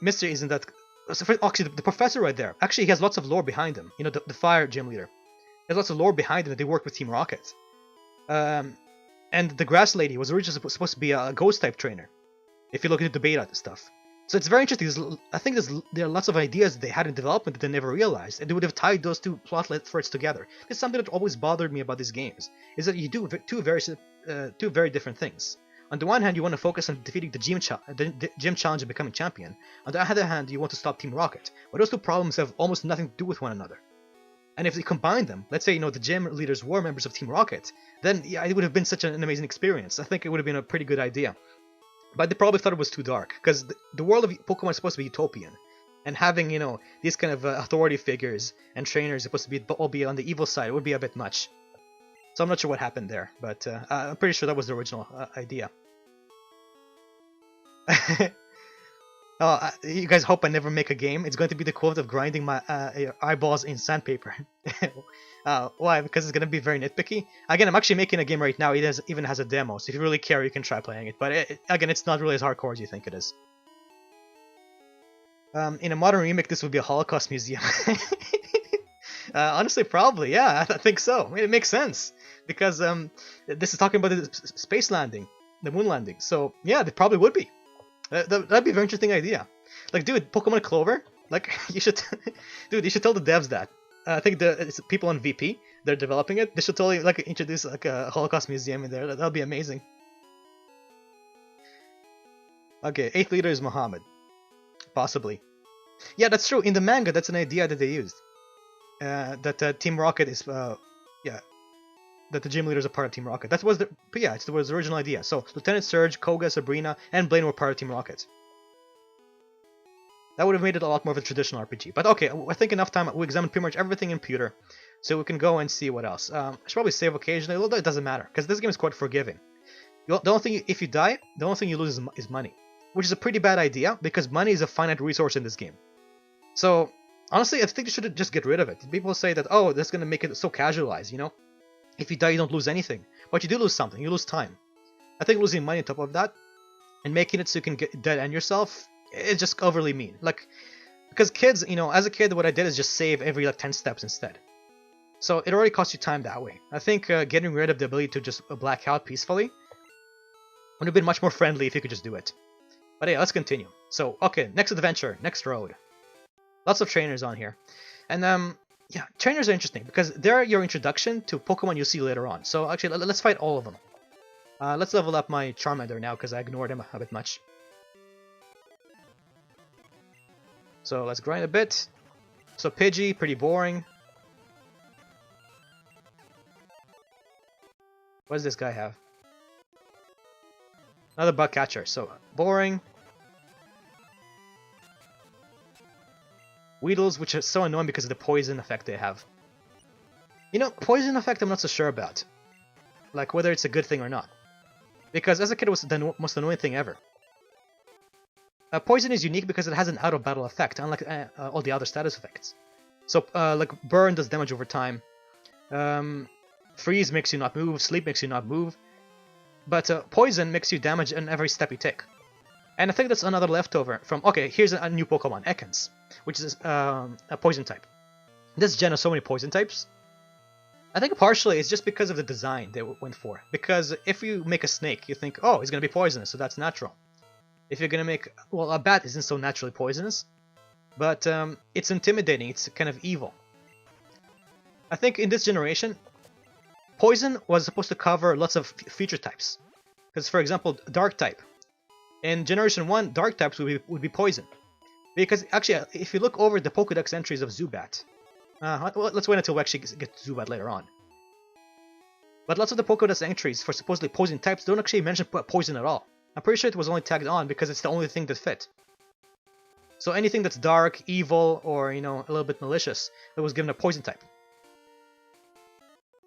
Mystery isn't that... Actually, the professor right there, actually, he has lots of lore behind him. You know, the fire gym leader. There's lots of lore behind him that they work with Team Rocket. And the grass lady was originally supposed to be a ghost-type trainer, if you look into the beta stuff. So it's very interesting. I think there are lots of ideas they had in development that they never realized, and they would have tied those two plot threads together. It's something that always bothered me about these games, is that you do two very different things. On the one hand, you want to focus on defeating the gym challenge and becoming champion. On the other hand, you want to stop Team Rocket. But those two problems have almost nothing to do with one another. And if they combine them, let's say, you know, the gym leaders were members of Team Rocket, then yeah, it would have been such an amazing experience. I think it would have been a pretty good idea. But they probably thought it was too dark, because the world of Pokemon is supposed to be utopian. And having, you know, these kind of authority figures and trainers supposed to be all be on the evil side would be a bit much. So I'm not sure what happened there, but I'm pretty sure that was the original idea. Oh, you guys hope I never make a game. It's going to be the quote of grinding my eyeballs in sandpaper. Why? Because it's going to be very nitpicky. Again, I'm actually making a game right now. It even has a demo, so if you really care, you can try playing it. But again, it's not really as hardcore as you think it is. In a modern remake, this would be a Holocaust museum. Honestly, probably, yeah, I think so. It makes sense, because this is talking about the space landing, the moon landing. So yeah, they probably would be. That'd be a very interesting idea. Like, dude, Pokemon Clover, like, you should, dude, you should tell the devs that. I think it's people on VP, they're developing it. They should totally, like, introduce, like, a Holocaust museum in there. That'd be amazing. Okay, 8th leader is Muhammad. Possibly. Yeah, that's true. In the manga, that's an idea that they used. That Team Rocket is, yeah, that the gym leaders are part of Team Rocket. That was the, but yeah, it was the original idea. So Lieutenant Surge, Koga, Sabrina, and Blaine were part of Team Rocket. That would have made it a lot more of a traditional RPG. But okay, I think enough time. We examined pretty much everything in Pewter, so we can go and see what else. I should probably save occasionally, although it doesn't matter, because this game is quite forgiving. The only thing, if you die, the only thing you lose is money, which is a pretty bad idea, because money is a finite resource in this game. So, honestly, I think you should just get rid of it. People say that, oh, that's going to make it so casualized, you know? If you die, you don't lose anything. But you do lose something, you lose time. I think losing money on top of that, and making it so you can dead end yourself, it's just overly mean. Like, because kids, you know, as a kid, what I did is just save every like 10 steps instead. So it already costs you time that way. I think getting rid of the ability to just black out peacefully would have been much more friendly if you could just do it. But yeah, let's continue. So, okay, next adventure, next road. Lots of trainers on here. And yeah, trainers are interesting because they're your introduction to Pokemon you'll see later on. So actually, let's fight all of them. Let's level up my Charmander now because I ignored him a bit much. So let's grind a bit. So Pidgey, pretty boring. What does this guy have? Another bug catcher, so boring. Weedles, which is so annoying because of the poison effect they have. You know, poison effect I'm not so sure about. Like, whether it's a good thing or not. Because as a kid it was the most annoying thing ever. Poison is unique because it has an out-of-battle effect, unlike all the other status effects. So, like, Burn does damage over time. Freeze makes you not move, Sleep makes you not move. But Poison makes you damage in every step you take. And I think that's another leftover from... Okay, here's a new Pokemon, Ekans, which is a Poison type. This gen has so many Poison types. I think partially it's just because of the design they went for. Because if you make a snake, you think, oh, he's going to be poisonous, so that's natural. If you're going to make... Well, a bat isn't so naturally poisonous. But it's intimidating, it's kind of evil. I think in this generation, Poison was supposed to cover lots of feature types. Because, for example, Dark type. In Generation 1, Dark types would be Poison. Because, actually, if you look over the Pokédex entries of Zubat... well, let's wait until we actually get to Zubat later on. But lots of the Pokédex entries for supposedly Poison types don't actually mention Poison at all. I'm pretty sure it was only tagged on because it's the only thing that fit. So anything that's dark, evil, or, you know, a little bit malicious, that was given a Poison type.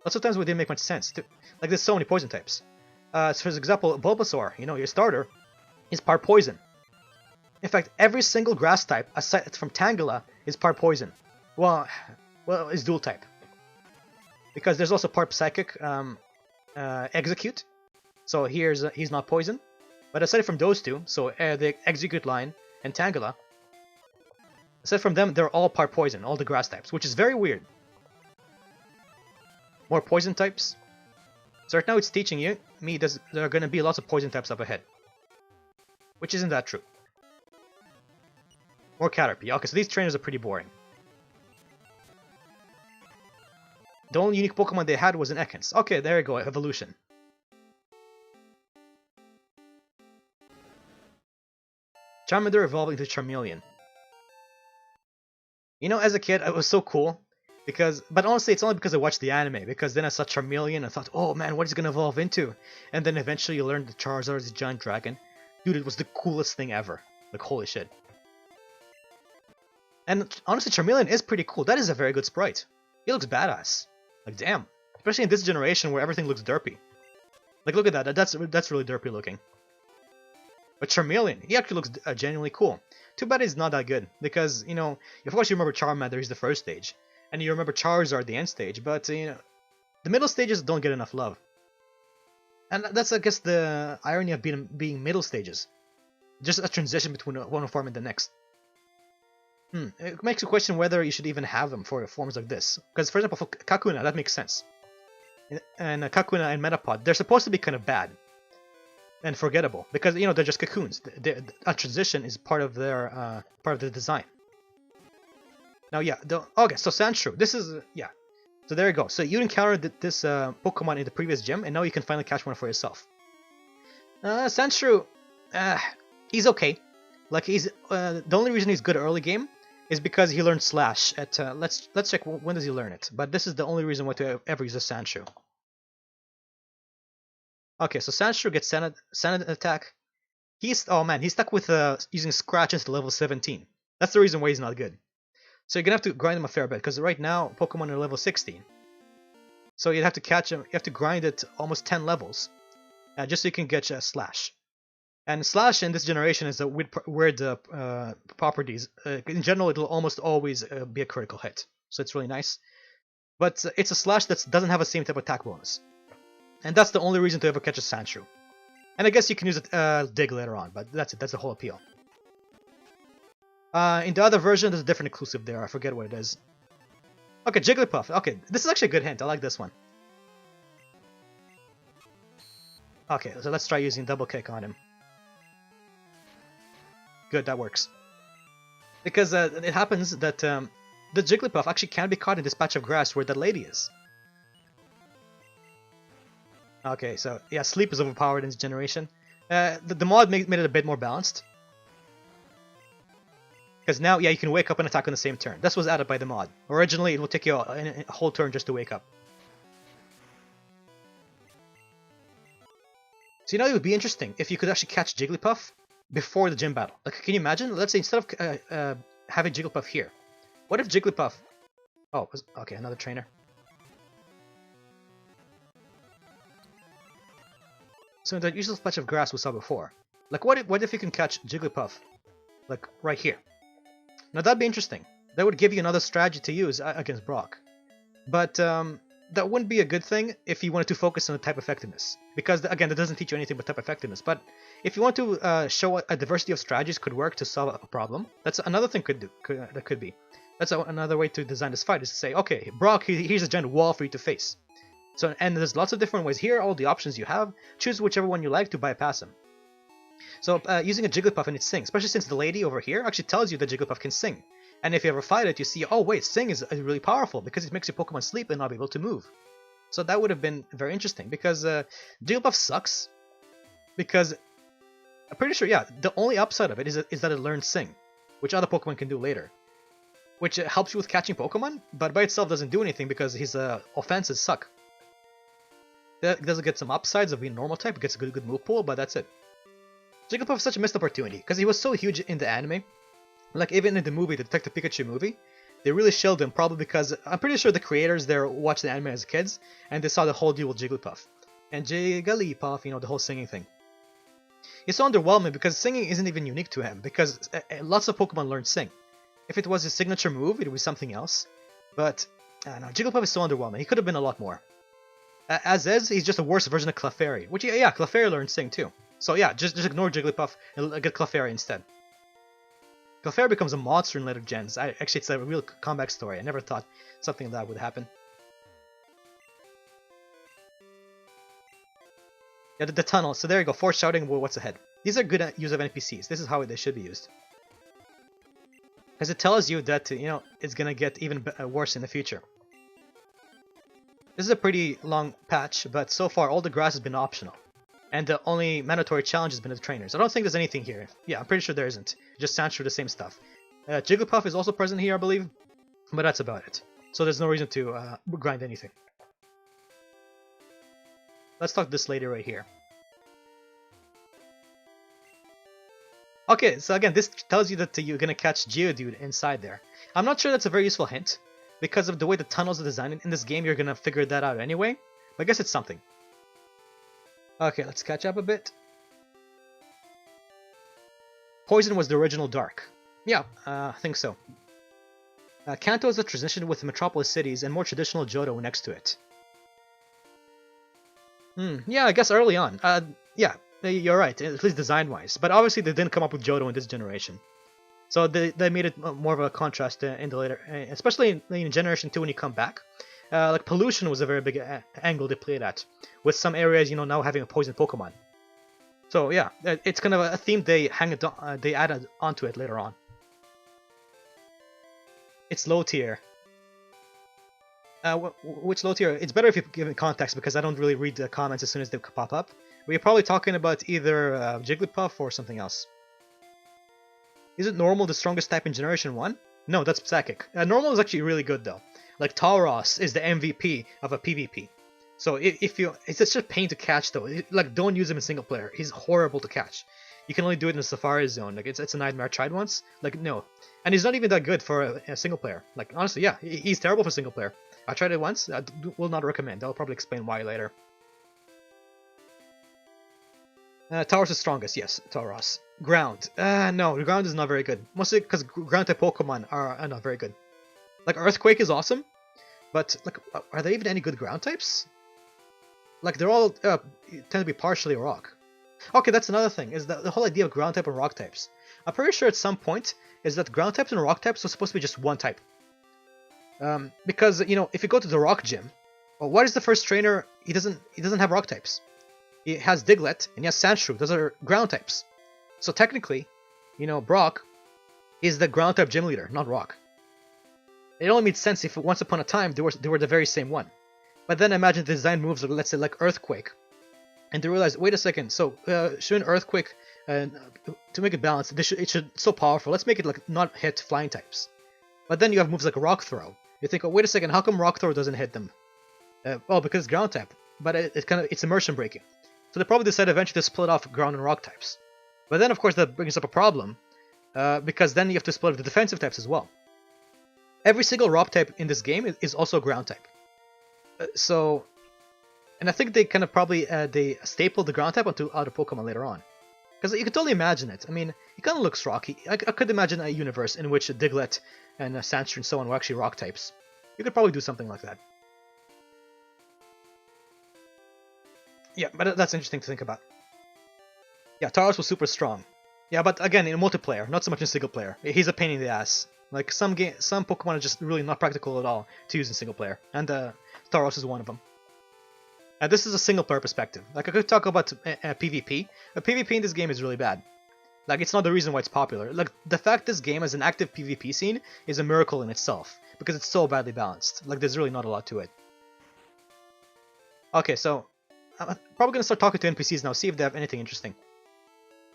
Lots of times it didn't make much sense. Like, there's so many Poison types. So for example, Bulbasaur, you know, your starter, is part Poison. In fact, every single Grass type, aside from Tangela, is part Poison. Well, it's Dual type. Because there's also part Psychic, Execute. So he's not Poison. But aside from those two, so the Execute line and Tangela, aside from them, they're all part Poison, all the Grass types, which is very weird. More Poison types. So right now it's teaching me there are going to be lots of Poison types up ahead. Which isn't that true. More Caterpie. Okay, so these trainers are pretty boring. The only unique Pokemon they had was an Ekans. Okay, there you go, evolution. Charmander evolving to Charmeleon. You know, as a kid, it was so cool. But honestly, it's only because I watched the anime. Because then I saw Charmeleon and I thought, oh man, what is it going to evolve into? And then eventually you learned that Charizard is a giant dragon. Dude, it was the coolest thing ever. Like, holy shit. And honestly, Charmeleon is pretty cool. That is a very good sprite. He looks badass. Like, damn. Especially in this generation where everything looks derpy. Like, look at that. That's really derpy looking. But Charmeleon, he actually looks genuinely cool. Too bad he's not that good. Because, you know, of course you remember Charmander, he's the first stage. And you remember Charizard, the end stage. But, you know, the middle stages don't get enough love. And that's, I guess, the irony of being middle stages. Just a transition between one form and the next. It makes you question whether you should even have them for forms like this. Because, for example, for Kakuna, that makes sense. And Kakuna and Metapod, they're supposed to be kind of bad. And forgettable. Because, you know, they're just cocoons. A transition is part of their design. Now, yeah. Okay, so Sandshrew. This is, yeah. So there you go. So you encountered this Pokemon in the previous gym, and now you can finally catch one for yourself. Sandshrew, he's okay. Like, he's the only reason he's good early game is because he learned Slash at let's check when does he learn it. But this is the only reason why to ever use a Sandshrew. Okay, so Sandshrew gets Sand attack. He's stuck with using Scratch until level 17. That's the reason why he's not good. So you're gonna have to grind him a fair bit, because right now Pokemon are level 16. So you'd have to catch him, you have to grind it almost 10 levels, just so you can get Slash. And Slash in this generation is a weird properties. In general, it'll almost always be a critical hit, so it's really nice. But it's a Slash that doesn't have the same type of attack bonus. And that's the only reason to ever catch a Sandshrew. And I guess you can use a Dig later on, but that's it, that's the whole appeal. In the other version, there's a different exclusive there, I forget what it is. Okay, Jigglypuff. Okay, this is actually a good hint, I like this one. Okay, so let's try using Double Kick on him. Good, that works. Because it happens that the Jigglypuff actually can be caught in this patch of grass where that lady is. Okay, so yeah, Sleep is overpowered in this generation. The mod made it a bit more balanced. Because now, yeah, you can wake up and attack on the same turn. This was added by the mod. Originally, it will take you a whole turn just to wake up. So you know, it would be interesting if you could actually catch Jigglypuff before the gym battle. Like, can you imagine? Let's say instead of having Jigglypuff here, what if Jigglypuff... Oh, okay, another trainer. So in that useless patch of grass we saw before, like what if you can catch Jigglypuff, like right here? Now that'd be interesting. That would give you another strategy to use against Brock. But that wouldn't be a good thing if you wanted to focus on the type effectiveness. Because again, that doesn't teach you anything but type effectiveness. But if you want to show a diversity of strategies could work to solve a problem, that's another thing that could be. That's another way to design this fight, is to say, okay, Brock, here's a giant wall for you to face. So, and there's lots of different ways. Here are all the options you have. Choose whichever one you like to bypass him. So using a Jigglypuff and its Sing, especially since the lady over here actually tells you that Jigglypuff can sing. And if you ever fight it, you see, oh wait, Sing is really powerful because it makes your Pokemon sleep and not be able to move. So that would have been very interesting, because Jigglypuff sucks. Because I'm pretty sure, yeah, the only upside of it is that it learns Sing, which other Pokemon can do later. Which helps you with catching Pokemon, but by itself doesn't do anything because his offenses suck. It doesn't get some upsides of being normal type, it gets a good move pool, but that's it. Jigglypuff is such a missed opportunity, because he was so huge in the anime. Like, even in the movie, the Detective Pikachu movie, they really shelled him, probably because I'm pretty sure the creators there watched the anime as kids, and they saw the whole deal with Jigglypuff. And Jigglypuff, you know, the whole singing thing. He's so underwhelming because singing isn't even unique to him, because lots of Pokemon learn Sing. If it was his signature move, it would be something else. But, I don't know, Jigglypuff is so underwhelming. He could have been a lot more. As is, he's just a worse version of Clefairy, which, yeah, Clefairy learned Sing too. So yeah, just ignore Jigglypuff and get Clefairy instead. Clefairy becomes a monster in later gens. Actually, it's a real comeback story. I never thought something like that would happen. Yeah, the tunnel. So there you go, foreshadowing what's ahead. These are good use of NPCs. This is how they should be used. Because it tells you that, you know, it's gonna get even worse in the future. This is a pretty long patch, but so far all the grass has been optional. And the only mandatory challenge has been the trainers. I don't think there's anything here. Yeah, I'm pretty sure there isn't. Just Sandshrew the same stuff. Jigglypuff is also present here, I believe. But that's about it. So there's no reason to grind anything. Let's talk to this lady right here. Okay, so again, this tells you that you're gonna catch Geodude inside there. I'm not sure that's a very useful hint, because of the way the tunnels are designed in this game. You're gonna figure that out anyway. But I guess it's something. Okay, let's catch up a bit. Poison was the original Dark. Yeah, I think so. Kanto is a transition with metropolis cities and more traditional Johto next to it. Yeah, I guess early on. Yeah, you're right, at least design-wise. But obviously they didn't come up with Johto in this generation. So they made it more of a contrast in the later, especially in Generation 2 when you come back. Like pollution was a very big angle they played at, with some areas, you know, now having a poison Pokemon. So yeah, it's kind of a theme they they added onto it later on. It's low tier. Which low tier? It's better if you give it context, because I don't really read the comments as soon as they pop up. We're probably talking about either Jigglypuff or something else. Is it normal the strongest type in Generation 1? No, that's Psychic. Normal is actually really good though. Like Tauros is the MVP of a PvP. So it's just a pain to catch though. Like, don't use him in single player. He's horrible to catch. You can only do it in the Safari Zone. Like it's a nightmare. I tried once. Like no, and he's not even that good for a single player. Like honestly, yeah, he's terrible for single player. I tried it once. I will not recommend. I'll probably explain why later. Tauros is strongest, yes, Tauros. Ground. No, the ground is not very good. Mostly because ground type Pokemon are not very good. Like Earthquake is awesome, but like, are there even any good ground types? Like they're all tend to be partially rock. Okay, that's another thing, is the whole idea of ground type and rock types. I'm pretty sure at some point is that ground types and rock types are supposed to be just one type. Because, you know, if you go to the rock gym, well, what is the first trainer? He doesn't have rock types. He has Diglett and he has Sandshrew. Those are ground types. So technically, you know, Brock is the ground type gym leader, not rock. It only made sense if once upon a time they were the very same one. But then imagine the design moves, let's say like Earthquake. And they realized, wait a second, so shouldn't Earthquake, to make it balanced, it should so powerful, let's make it like not hit flying types. But then you have moves like Rock Throw. You think, oh wait a second, how come Rock Throw doesn't hit them? Well, because it's ground type, but it's immersion breaking. So they probably decided eventually to split off ground and rock types. But then of course that brings up a problem, because then you have to split the defensive types as well. Every single rock type in this game is also ground type. And I think they kind of probably they stapled the ground type onto other Pokemon later on. Because you can totally imagine it. I mean, he kind of looks rocky. I could imagine a universe in which Diglett and Sandshrew and so on were actually rock types. You could probably do something like that. Yeah, but that's interesting to think about. Yeah, Tauros was super strong. Yeah, but again, in multiplayer, not so much in single player. He's a pain in the ass. Like, some Pokemon are just really not practical at all to use in single player. And Tauros is one of them. This is a single player perspective. Like, I could talk about PvP, but PvP in this game is really bad. Like, it's not the reason why it's popular. Like, the fact this game has an active PvP scene is a miracle in itself, because it's so badly balanced. Like, there's really not a lot to it. Okay, so, I'm probably gonna start talking to NPCs now, see if they have anything interesting.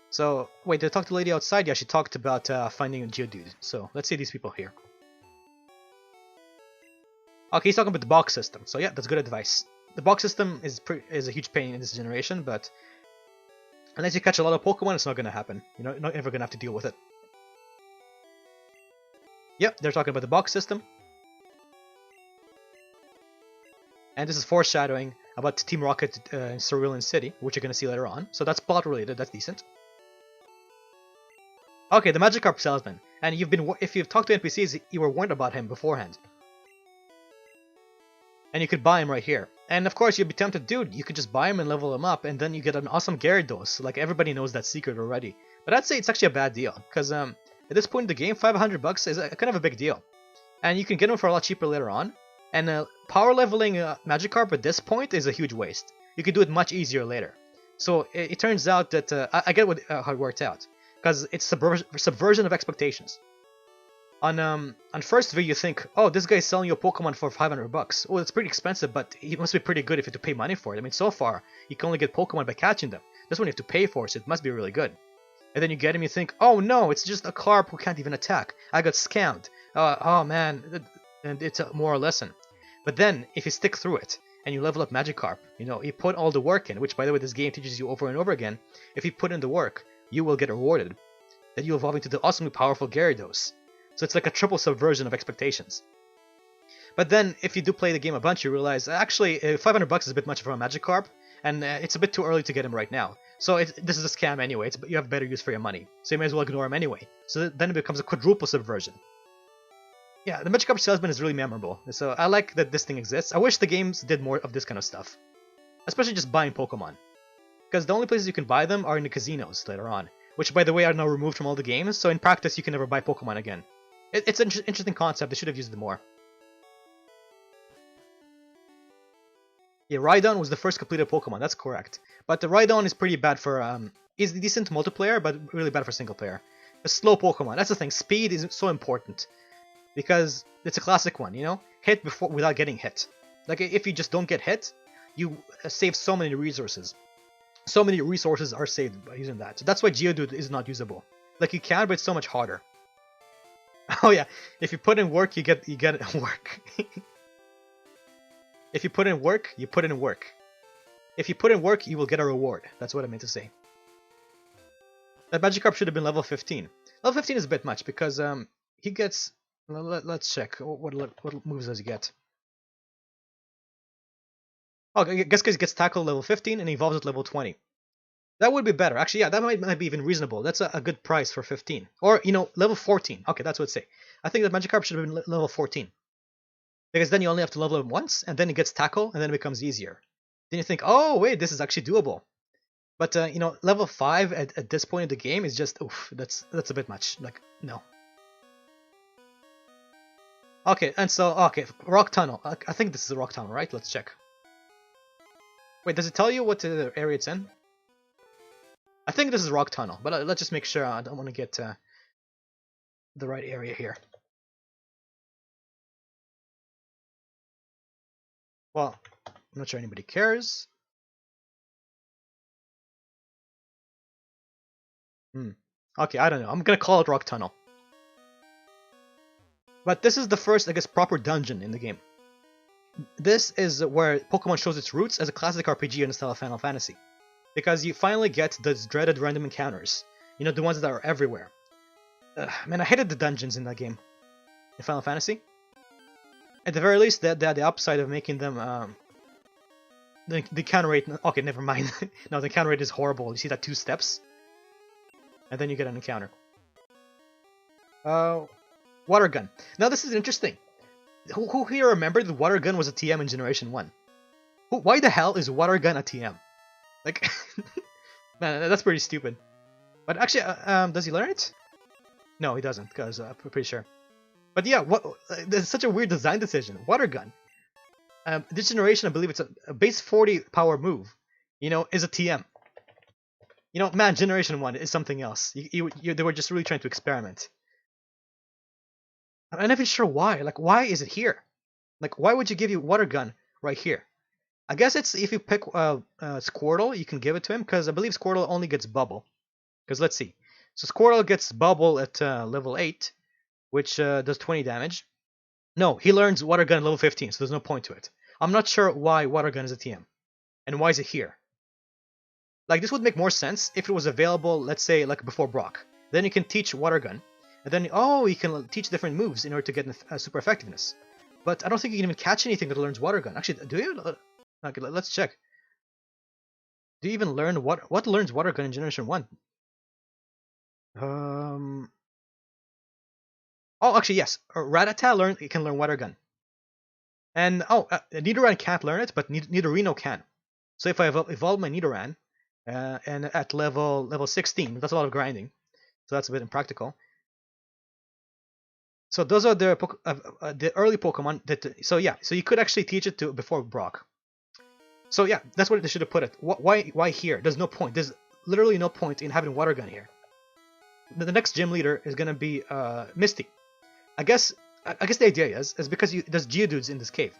So, wait, did I talk to the lady outside? Yeah, she talked about finding a Geodude. So, let's see these people here. Okay, he's talking about the box system. So yeah, that's good advice. The box system is a huge pain in this generation, but unless you catch a lot of Pokemon, it's not gonna happen. You're not ever gonna have to deal with it. Yep, they're talking about the box system. And this is foreshadowing about Team Rocket in Cerulean City, which you're gonna see later on. So that's plot related, that's decent. Okay, the Magikarp salesman. And if you've talked to NPCs, you were warned about him beforehand. And you could buy him right here. And of course, you'd be tempted, dude, you could just buy him and level him up, and then you get an awesome Gyarados. Like, everybody knows that secret already. But I'd say it's actually a bad deal, because at this point in the game, $500 is kind of a big deal. And you can get him for a lot cheaper later on. And power leveling Magikarp at this point is a huge waste. You can do it much easier later. So it turns out that I get how it worked out, because it's subversion of expectations. On first view, you think, oh, this guy's selling you a Pokemon for $500. Oh, it's pretty expensive, but he must be pretty good if you have to pay money for it. I mean, so far, you can only get Pokemon by catching them. This one you have to pay for, so it must be really good. And then you get him, you think, oh no, it's just a Carp who can't even attack. I got scammed. Oh man, and it's a moral lesson. But then, if you stick through it, and you level up Magikarp, you put all the work in, which by the way, this game teaches you over and over again, if you put in the work, you will get rewarded. Then you evolve into the awesomely powerful Gyarados. So it's like a triple subversion of expectations. But then, if you do play the game a bunch, you realize, actually, $500 is a bit much for a Magikarp, and it's a bit too early to get him right now. So this is a scam anyway, you have better use for your money. So you may as well ignore him anyway. So then it becomes a quadruple subversion. Yeah, the Magikarp salesman is really memorable. So I like that this thing exists. I wish the games did more of this kind of stuff. Especially just buying Pokemon. Because the only places you can buy them are in the casinos later on. Which, by the way, are now removed from all the games, so in practice you can never buy Pokemon again. It's an interesting concept, they should have used it more. Yeah, Rhydon was the first completed Pokemon, that's correct. But the Rhydon is pretty bad for, is decent multiplayer, but really bad for single player. A slow Pokemon, that's the thing, speed is so important. Because it's a classic one, hit before without getting hit. Like, if you just don't get hit, you save so many resources. So many resources are saved by using that. So that's why Geodude is not usable. Like, you can, but it's so much harder. Oh yeah, if you put in work, you get work. If you put in work, you put in work. If you put in work, you will get a reward. That's what I meant to say. That Magikarp should have been level 15. Level 15 is a bit much because he gets. Let's check. What moves does he get? Oh, I guess he gets tackle level 15 and evolves at level 20. That would be better. Actually, yeah, that might be even reasonable. That's a good price for 15. Or, level 14. Okay, that's what I'd say. I think that Magikarp should have been level 14. Because then you only have to level him once, and then he gets tackle, and then it becomes easier. Then you think, oh, wait, this is actually doable. But, level 5 at this point in the game is just, oof, that's a bit much. Like, no. Okay, and so, okay, Rock Tunnel. I think this is a Rock Tunnel, right? Let's check. Wait, does it tell you what area it's in? I think this is Rock Tunnel, but let's just make sure I don't want to get the right area here. Well, I'm not sure anybody cares. Okay, I don't know. I'm gonna call it Rock Tunnel. But this is the first, I guess, proper dungeon in the game. This is where Pokemon shows its roots as a classic RPG in the style of Final Fantasy. Because you finally get those dreaded random encounters. The ones that are everywhere. Man, I hated the dungeons in that game. In Final Fantasy. At the very least, they had the upside of making them, the encounter rate... Okay, never mind. No, the encounter rate is horrible. You see that 2 steps? And then you get an encounter. Water Gun. Now this is interesting. Who here remembered that Water Gun was a TM in Generation 1? Why the hell is Water Gun a TM? Like, man, that's pretty stupid. But actually, does he learn it? No, he doesn't, because I'm pretty sure. But yeah, there's such a weird design decision. Water Gun. This generation, I believe it's a base 40 power move. Is a TM. Man, Generation 1 is something else. They were just really trying to experiment. I'm not even sure why. Like, why is it here? Like, why would you give you Water Gun right here? I guess it's if you pick Squirtle, you can give it to him, because I believe Squirtle only gets Bubble. Because let's see. So Squirtle gets Bubble at level 8, which does 20 damage. No, he learns Water Gun at level 15, so there's no point to it. I'm not sure why Water Gun is a TM. And why is it here? Like, this would make more sense if it was available, let's say, like before Brock. Then you can teach Water Gun. And then, you can teach different moves in order to get super effectiveness. But I don't think you can even catch anything that learns Water Gun. Actually, do you? Okay, let's check. Do you even learn what learns Water Gun in Generation 1? Oh, actually, yes. Rattata can learn Water Gun. And, Nidoran can't learn it, but Nidorino can. So if I evolve my Nidoran, and at level 16, that's a lot of grinding. So that's a bit impractical. So those are the early Pokemon that. So yeah, so you could actually teach it to before Brock. So yeah, that's what they should have put it. Why here? There's no point. There's literally no point in having Water Gun here. The next gym leader is gonna be Misty. I guess the idea is because there's Geodudes in this cave.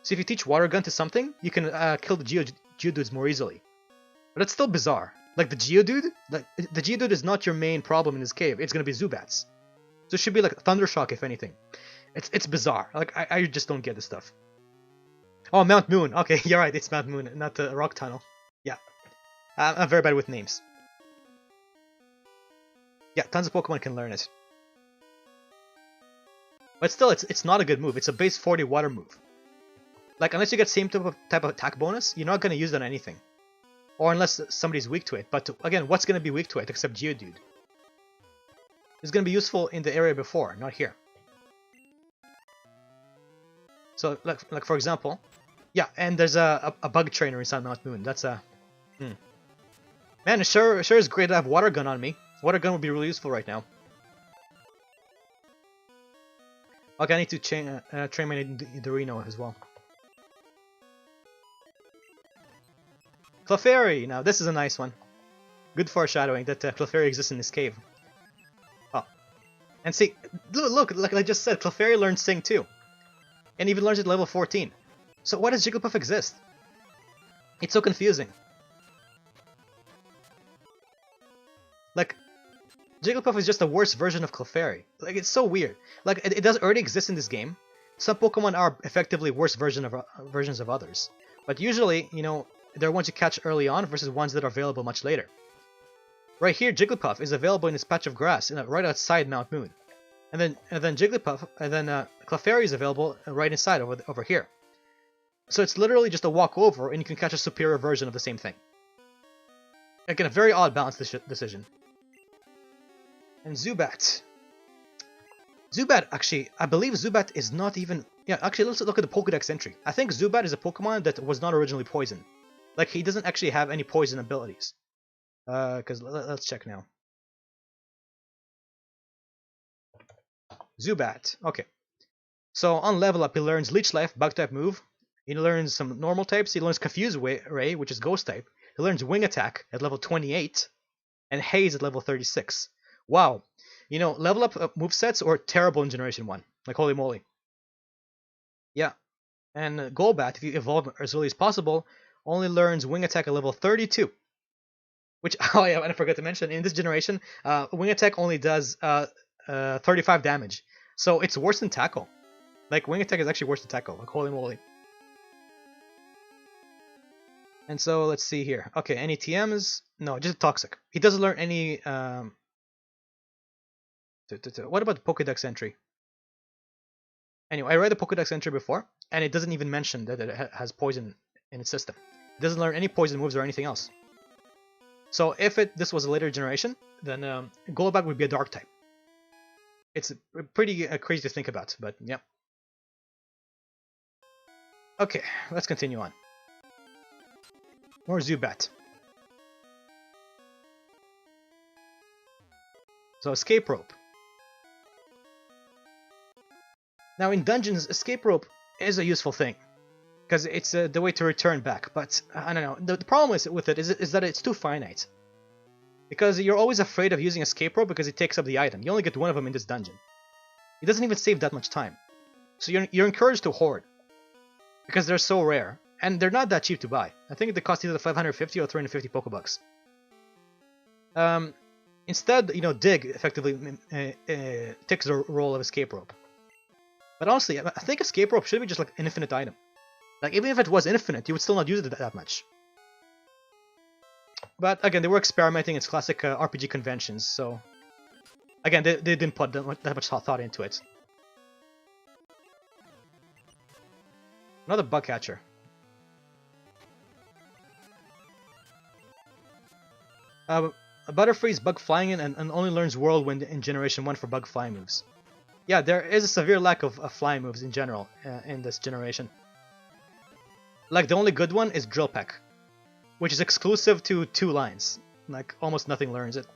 So if you teach Water Gun to something, you can kill the Geodudes more easily. But it's still bizarre. Like the Geodude is not your main problem in this cave. It's gonna be Zubats. So it should be like Thundershock, if anything. It's bizarre. Like, I just don't get this stuff. Oh, Mount Moon. Okay, you're right. It's Mount Moon, not the Rock Tunnel. Yeah. I'm very bad with names. Yeah, tons of Pokemon can learn it. But still, it's not a good move. It's a base 40 water move. Like, unless you get same type of attack bonus, you're not going to use it on anything. Or unless somebody's weak to it. But again, what's going to be weak to it except Geodude? It's going to be useful in the area before, not here. So, like for example, yeah, and there's a bug trainer inside Mount Moon. That's a... Man, it sure is great to have Water Gun on me. Water Gun would be really useful right now. Okay, I need to train my Nidorino as well. Clefairy! Now, this is a nice one. Good foreshadowing that Clefairy exists in this cave. Oh. And see, look, like I just said, Clefairy learns Sing too. And even learns it at level 14. So why does Jigglypuff exist? It's so confusing. Like, Jigglypuff is just a worse version of Clefairy. Like, it's so weird. Like, it does already exist in this game. Some Pokemon are effectively worse versions of others. But usually, you know, they're ones you catch early on versus ones that are available much later. Right here, Jigglypuff is available in this patch of grass, right outside Mount Moon. And then Jigglypuff, and then Clefairy is available right inside over here. So it's literally just a walk over, and you can catch a superior version of the same thing. Again, a very odd balance decision. And Zubat. Zubat, actually, I believe Zubat is not even... Yeah, actually, let's look at the Pokédex entry. I think Zubat is a Pokemon that was not originally poison. Like, he doesn't actually have any poison abilities. Because let's check now. Zubat. Okay. So on level up, he learns Leech Life, Bug type move. He learns some normal types. He learns Confuse Ray, which is Ghost type. He learns Wing Attack at level 28, and Haze at level 36. Wow. You know, level up movesets are terrible in Generation 1. Like, holy moly. Yeah. And Golbat, if you evolve as early as possible, only learns Wing Attack at level 32. Which, oh yeah, and I forgot to mention, in this generation, Wing Attack only does 35 damage. So it's worse than Tackle. Like, Wing Attack is actually worse than Tackle. Like, holy moly. And so, let's see here. Okay, any TMs? No, just Toxic. He doesn't learn any... What about the Pokédex entry? Anyway, I read the Pokédex entry before, and it doesn't even mention that it has poison in its system. It doesn't learn any poison moves or anything else. So if this was a later generation, then Golbat would be a Dark type. It's pretty crazy to think about, but yeah. Okay, let's continue on. More Zubat. So Escape Rope. Now in dungeons, Escape Rope is a useful thing, because it's the way to return back, but I don't know, the problem with it is that it's too finite. Because you're always afraid of using Escape Rope because it takes up the item. You only get one of them in this dungeon. It doesn't even save that much time. So you're encouraged to hoard, because they're so rare, and they're not that cheap to buy. I think they cost either 550 or 350 Pokebucks. Instead, you know, Dig effectively takes the role of Escape Rope. But honestly, I think Escape Rope should be just like an infinite item. Like, even if it was infinite, you would still not use it that much. But again, they were experimenting. It's classic RPG conventions, so... Again, they didn't put that much thought into it. Another Bug Catcher. Butterfree's Bug Flying and only learns Whirlwind in Generation 1 for Bug Flying moves. Yeah, there is a severe lack of flying moves in general in this generation. Like, the only good one is Drill Peck, which is exclusive to 2 lines. Like, almost nothing learns it.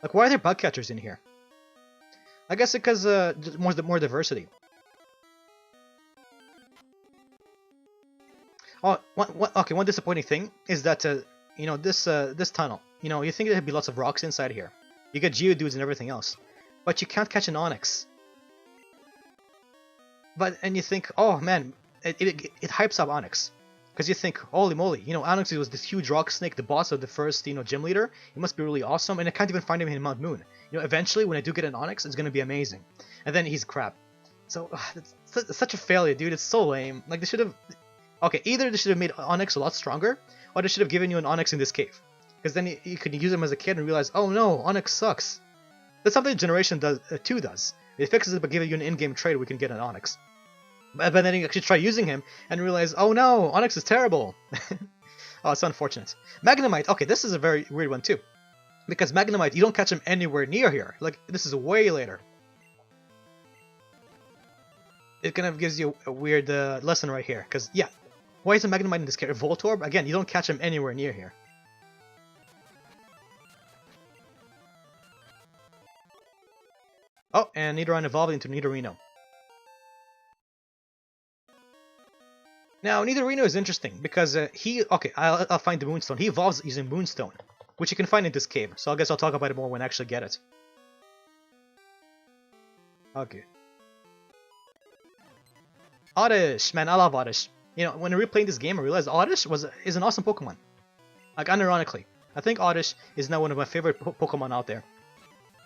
Like, why are there Bug Catchers in here? I guess because more diversity. Oh, one disappointing thing is that you know, this tunnel. You know, you think there'd be lots of rocks inside here. You get Geodudes and everything else, but you can't catch an Onix. And you think, oh man, it hypes up Onix, because you think, holy moly, you know, Onix was this huge rock snake, the boss of the first, you know, gym leader. It must be really awesome, and I can't even find him in Mount Moon. You know, eventually when I do get an Onix, it's gonna be amazing. And then he's crap. So it's such a failure, dude. It's so lame. Like, they should have. Okay, either they should have made Onix a lot stronger, or they should have given you an Onix in this cave. Because then you could use him as a kid and realize, oh no, Onix sucks. That's something Generation 2 does. It fixes it by giving you an in-game trade where we can get an Onix. But then you actually try using him and realize, oh no, Onix is terrible. Oh, it's unfortunate. Magnemite, okay, this is a very weird one too. Because Magnemite, you don't catch him anywhere near here. Like, this is way later. It kind of gives you a weird lesson right here. Because, yeah, why isn't Magnemite in this character? Voltorb, again, you don't catch him anywhere near here. Oh, and Nidoran evolved into Nidorino. Now, Nidorino is interesting because okay, I'll find the Moonstone. He evolves using Moonstone, which you can find in this cave. So I guess I'll talk about it more when I actually get it. Okay. Oddish, man, I love Oddish. You know, when replaying this game, I realized Oddish is an awesome Pokemon. Like, unironically, I think Oddish is now one of my favorite Pokemon out there.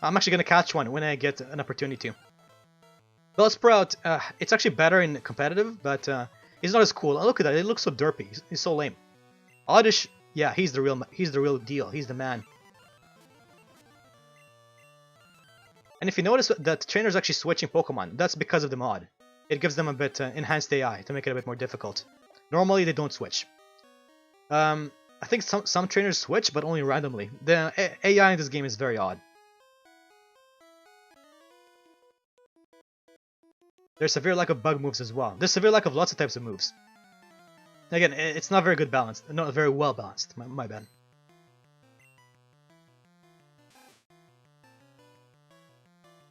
I'm actually gonna catch one when I get an opportunity to. Bellsprout, it's actually better in competitive, but He's not as cool. Oh, look at that. It looks so derpy. He's so lame. Oddish, yeah, he's the real deal. He's the man. And if you notice that the trainer's actually switching Pokemon, that's because of the mod. It gives them a bit enhanced AI to make it a bit more difficult. Normally they don't switch. I think some trainers switch, but only randomly. The AI in this game is very odd. There's severe lack of bug moves as well. There's severe lack of lots of types of moves. Again, it's not very good balanced. Not very well balanced. My bad.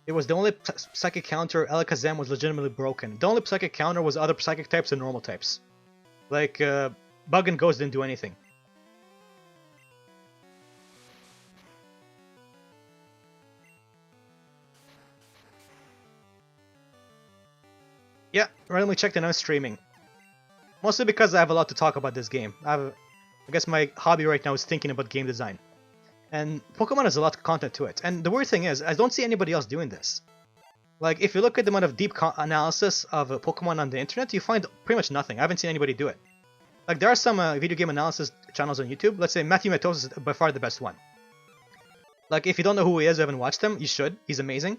It was the only psychic counter. Alakazam was legitimately broken. The only psychic counter was other psychic types and normal types. Like, Bug and Ghost didn't do anything. Yeah, randomly checked and I'm streaming. Mostly because I have a lot to talk about this game. I guess my hobby right now is thinking about game design. And Pokemon has a lot of content to it. And the weird thing is, I don't see anybody else doing this. Like, if you look at the amount of deep analysis of Pokemon on the internet, you find pretty much nothing. I haven't seen anybody do it. Like, there are some video game analysis channels on YouTube. Let's say Matthew Matos is by far the best one. Like, if you don't know who he is, you haven't watched him, you should. He's amazing.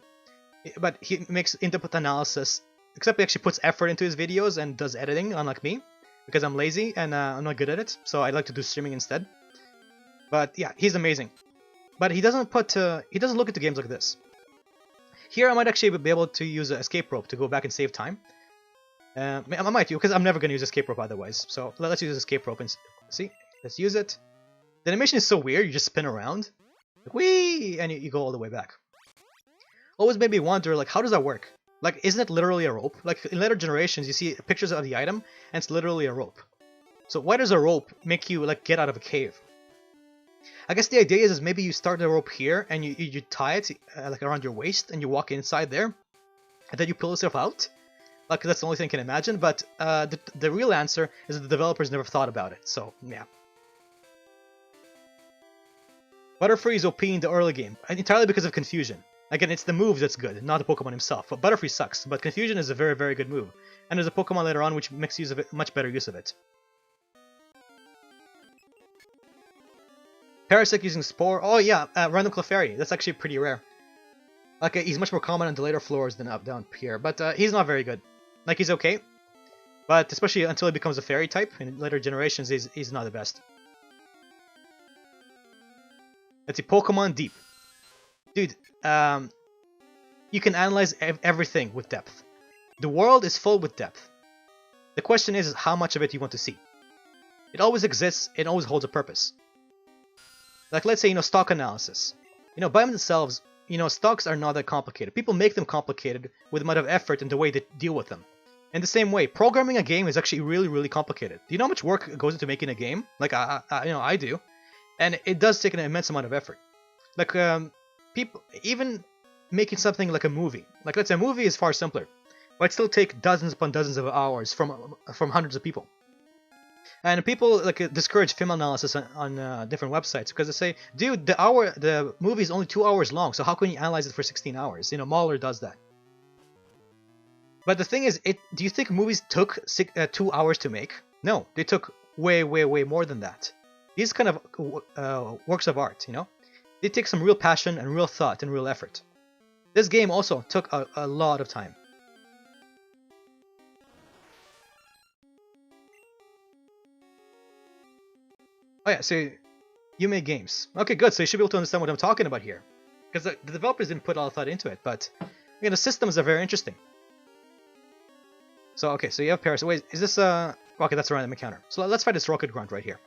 But he makes in-depth analysis. Except he actually puts effort into his videos and does editing, unlike me. Because I'm lazy and I'm not good at it. So I like to do streaming instead. But yeah, he's amazing. But he doesn't look into games like this. Here I might actually be able to use an escape rope to go back and save time. I might do, because I'm never going to use escape rope otherwise. So let's use escape rope and see. Let's use it. The animation is so weird, you just spin around. Like, whee! And you go all the way back. Always made me wonder, like, how does that work? Like, isn't it literally a rope? Like, in later generations, you see pictures of the item, and it's literally a rope. So why does a rope make you, like, get out of a cave? I guess the idea is maybe you start the rope here, and you tie it, like, around your waist, and you walk inside there, and then you pull yourself out. Like, that's the only thing I can imagine, but the real answer is that the developers never thought about it, so, yeah. Butterfree is OP in the early game, entirely because of Confusion. Again, it's the move that's good, not the Pokemon himself. But Butterfree sucks, but Confusion is a very, very good move. And there's a Pokemon later on which makes use of it, much better use of it. Parasect using Spore. Oh yeah, Random Clefairy. That's actually pretty rare. Like, he's much more common on the later floors than up down here, but he's not very good. Like, he's okay, but especially until he becomes a fairy type in later generations, he's not the best. Let's see, Pokemon Deep. Dude, you can analyze everything with depth. The world is full with depth. The question is how much of it you want to see. It always exists, it always holds a purpose. Like, let's say, stock analysis. By themselves, stocks are not that complicated. People make them complicated with the amount of effort and the way they deal with them. In the same way, programming a game is actually really, really complicated. Do you know how much work goes into making a game? Like, I do. And it does take an immense amount of effort. Like, people, even making something like a movie. Like, let's say a movie is far simpler. But it still take dozens upon dozens of hours from hundreds of people. And people discourage film analysis on different websites because they say, dude, the movie is only 2 hours long, so how can you analyze it for 16 hours? Mahler does that. But the thing is, do you think movies took 2 hours to make? No, they took way, way, way more than that. These kind of works of art, they take some real passion and real thought and real effort. This game also took a lot of time. Oh yeah, so you make games. Okay, good. So you should be able to understand what I'm talking about here. Because the developers didn't put all the thought into it, but the systems are very interesting. So, okay, so you have Paris. Wait, is this okay, that's a random encounter. So let's fight this Rocket Grunt right here.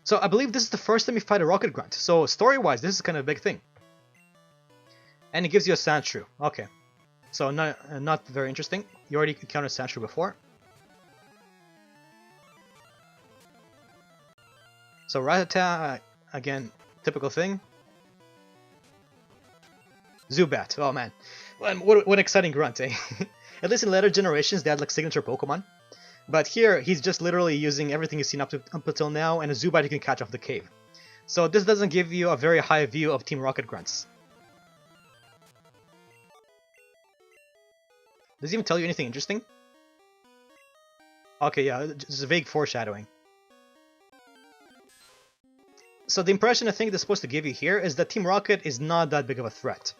So I believe this is the first time you fight a Rocket Grunt. So story-wise, this is kind of a big thing. And it gives you a Sandshrew. Okay. So not very interesting. You already encountered Sandshrew before. So Rattata, again, typical thing. Zubat, oh man. What an exciting grunt, eh? At least in later generations they had like signature Pokemon. But here, he's just literally using everything he's seen up until now, and a Zubat he can catch off the cave. So this doesn't give you a very high view of Team Rocket Grunts. Does it even tell you anything interesting? Okay, yeah, just a vague foreshadowing. So the impression I think they're supposed to give you here is that Team Rocket is not that big of a threat.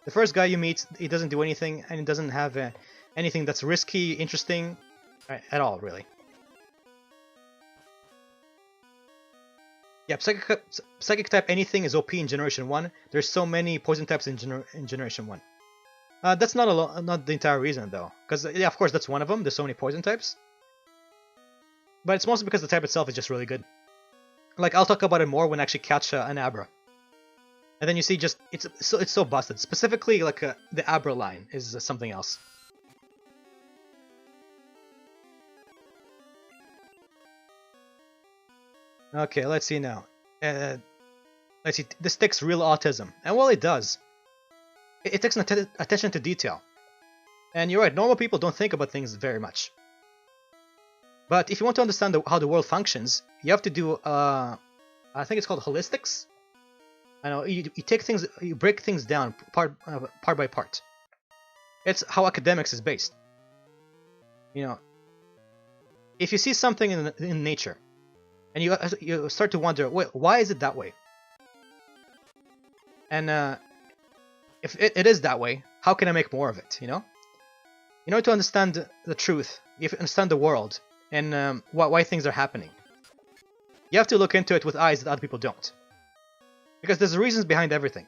The first guy you meet, he doesn't do anything, and he doesn't have anything that's risky, interesting, at all, really. Yeah, Psychic type anything is OP in Generation 1. There's so many poison types in Generation 1. That's not the entire reason, though. Because, yeah, of course, that's one of them. There's so many poison types. But it's mostly because the type itself is just really good. Like, I'll talk about it more when I actually catch an Abra. And then you see just, it's so busted. Specifically, like, the Abra line is something else. Okay, let's see now. Let's see, this takes real autism. And well, it does. It takes an attention to detail. And you're right, normal people don't think about things very much. But if you want to understand how the world functions, you have to do, I think it's called holistics. I know, you take things, you break things down part by part. It's how academics is based. You know, if you see something in nature, and you start to wonder, wait, why is it that way? And if it is that way, how can I make more of it, you know? In order to understand the truth, you have to understand the world, and why things are happening. You have to look into it with eyes that other people don't. Because there's reasons behind everything.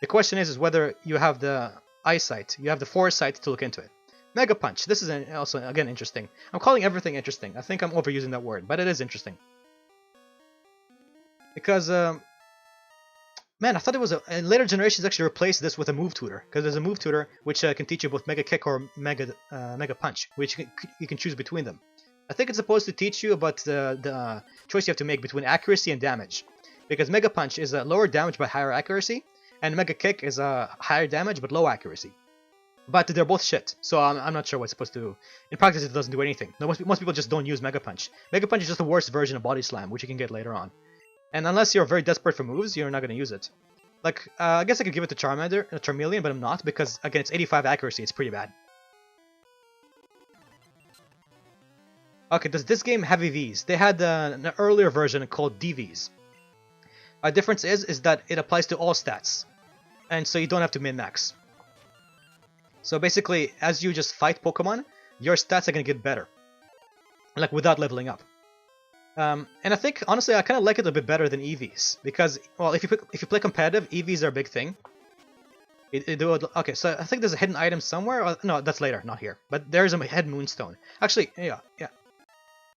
The question is whether you have the eyesight, you have the foresight to look into it. Mega Punch, this is also, again, interesting. I'm calling everything interesting. I think I'm overusing that word, but it is interesting. Because, man, I thought it was in later generations actually replaced this with a move tutor. Because there's a move tutor which can teach you both Mega Kick or Mega Punch, which you can choose between them. I think it's supposed to teach you about the choice you have to make between accuracy and damage. Because Mega Punch is a lower damage but higher accuracy, and Mega Kick is a higher damage but low accuracy. But they're both shit, so I'm not sure what's supposed to do. In practice, it doesn't do anything. Most people just don't use Mega Punch. Mega Punch is just the worst version of Body Slam, which you can get later on. And unless you're very desperate for moves, you're not going to use it. Like, I guess I could give it to Charmeleon, but I'm not, because, again, it's 85 accuracy, it's pretty bad. Okay, does this game have EVs? They had an earlier version called DVs. A difference is that it applies to all stats, and so you don't have to min-max. So basically, as you just fight Pokemon, your stats are going to get better. Like, without leveling up. And I think, honestly, I kind of like it a bit better than EVs. Because, well, if you play competitive, EVs are a big thing. Okay, so I think there's a hidden item somewhere. No, that's later, not here. But there's a hidden Moonstone. Actually, yeah.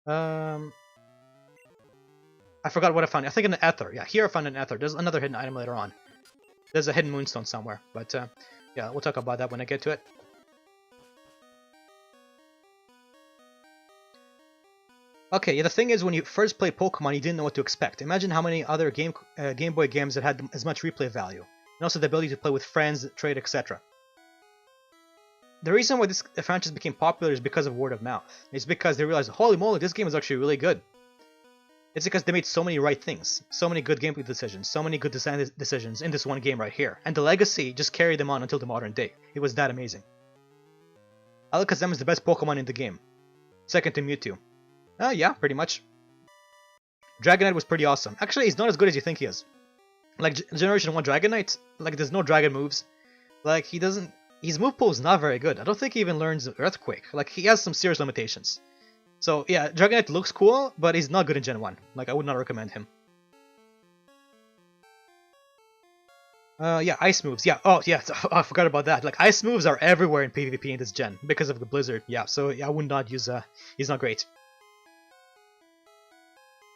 I forgot what I found. I think in the Ether. Yeah, here I found an Ether. There's another hidden item later on. There's a hidden Moonstone somewhere. But, yeah, we'll talk about that when I get to it. Okay, yeah, the thing is, when you first play Pokemon, you didn't know what to expect. Imagine how many other Game Boy games that had as much replay value. And also the ability to play with friends, trade, etc. The reason why this franchise became popular is because of word of mouth. It's because they realized, holy moly, this game is actually really good. It's because they made so many right things, so many good gameplay decisions, so many good design decisions in this one game right here. And the legacy just carried them on until the modern day. It was that amazing. Alakazam is the best Pokemon in the game. Second to Mewtwo. Yeah, pretty much. Dragonite was pretty awesome. Actually, he's not as good as you think he is. Like, Generation 1 Dragonite, like, there's no dragon moves. Like, his move pool is not very good. I don't think he even learns Earthquake. Like, he has some serious limitations. So, yeah, Dragonite looks cool, but he's not good in Gen 1. Like, I would not recommend him. Yeah, ice moves. Yeah, oh, yeah, I forgot about that. Like, ice moves are everywhere in PvP in this gen because of the Blizzard. Yeah, so yeah, I would not use, he's not great.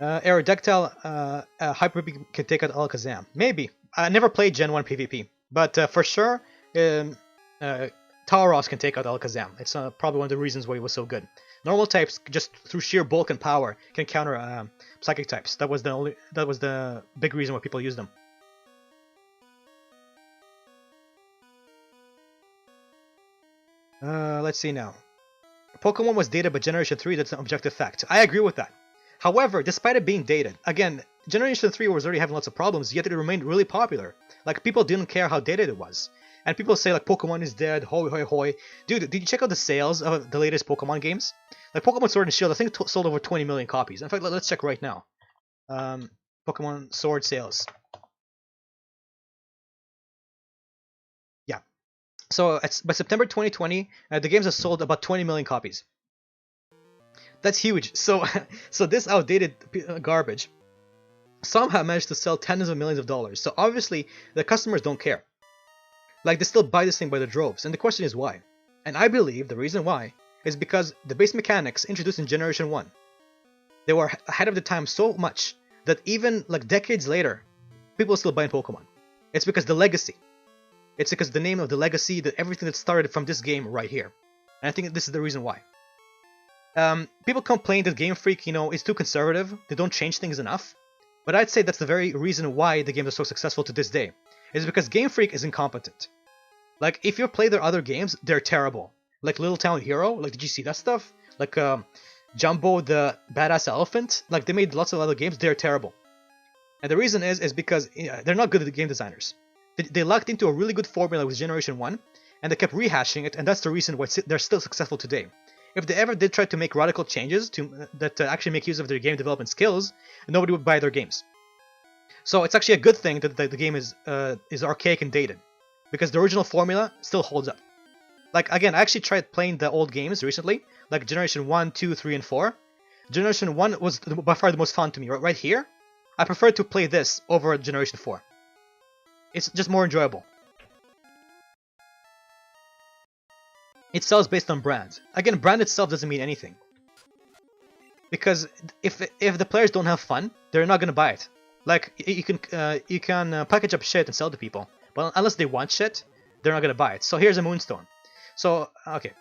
Aerodactyl, Hyper Beam can take out Alakazam. Maybe. I never played Gen 1 PvP, but for sure, Tauros can take out Alakazam. It's probably one of the reasons why he was so good. Normal types, just through sheer bulk and power, can counter psychic types. That was the big reason why people use them. Let's see now. Pokemon was dated by Generation 3, that's an objective fact. I agree with that. However, despite it being dated, again, Generation 3 was already having lots of problems, yet it remained really popular. Like, people didn't care how dated it was. And people say like Pokemon is dead, hoy hoy hoy. Dude, did you check out the sales of the latest Pokemon games? Like Pokemon Sword and Shield, I think sold over 20 million copies. In fact, let's check right now. Pokemon Sword sales. Yeah. So by September 2020, the games have sold about 20 million copies. That's huge. So, so this outdated garbage somehow managed to sell tens of millions of dollars. So obviously, the customers don't care. Like, they still buy this thing by the droves. And the question is why? And I believe the reason why is because the base mechanics introduced in Generation 1, they were ahead of the time so much that even like decades later, people are still buying Pokemon. It's because the legacy. It's because the name of the legacy, that everything that started from this game right here. And I think this is the reason why. People complain that Game Freak, is too conservative. They don't change things enough. But I'd say that's the very reason why the games are so successful to this day. Is because Game Freak is incompetent. Like, if you play their other games, they're terrible. Like Little Town Hero, like, did you see that stuff? Like, Jumbo the Badass Elephant, like, they made lots of other games, they're terrible. And the reason is because they're not good at the game designers. They locked into a really good formula with Generation 1, and they kept rehashing it, and that's the reason why they're still successful today. If they ever did try to make radical changes that actually make use of their game development skills, nobody would buy their games. So it's actually a good thing that the game is archaic and dated, because the original formula still holds up. Like, again, I actually tried playing the old games recently, like Generation 1, 2, 3, and 4. Generation 1 was by far the most fun to me. Right here, I prefer to play this over Generation 4. It's just more enjoyable. It sells based on brand. Again, brand itself doesn't mean anything. Because if the players don't have fun, they're not gonna buy it. Like, you can package up shit and sell to people, but unless they want shit, they're not gonna buy it. So here's a Moonstone. So okay,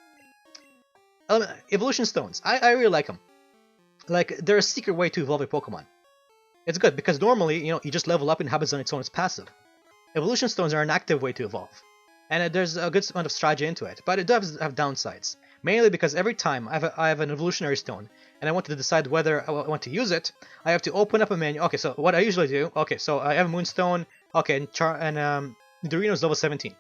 Evolution Stones. I really like them. Like, they're a secret way to evolve a Pokemon. It's good because normally, you just level up in habits on its own. It's passive. Evolution Stones are an active way to evolve. And there's a good amount of strategy into it, but it does have downsides. Mainly because every time I have an evolutionary stone, and I want to decide whether I want to use it, I have to open up a menu. Okay, so what I usually do, okay, so I have a Moonstone, okay, and Nidorino is level 17.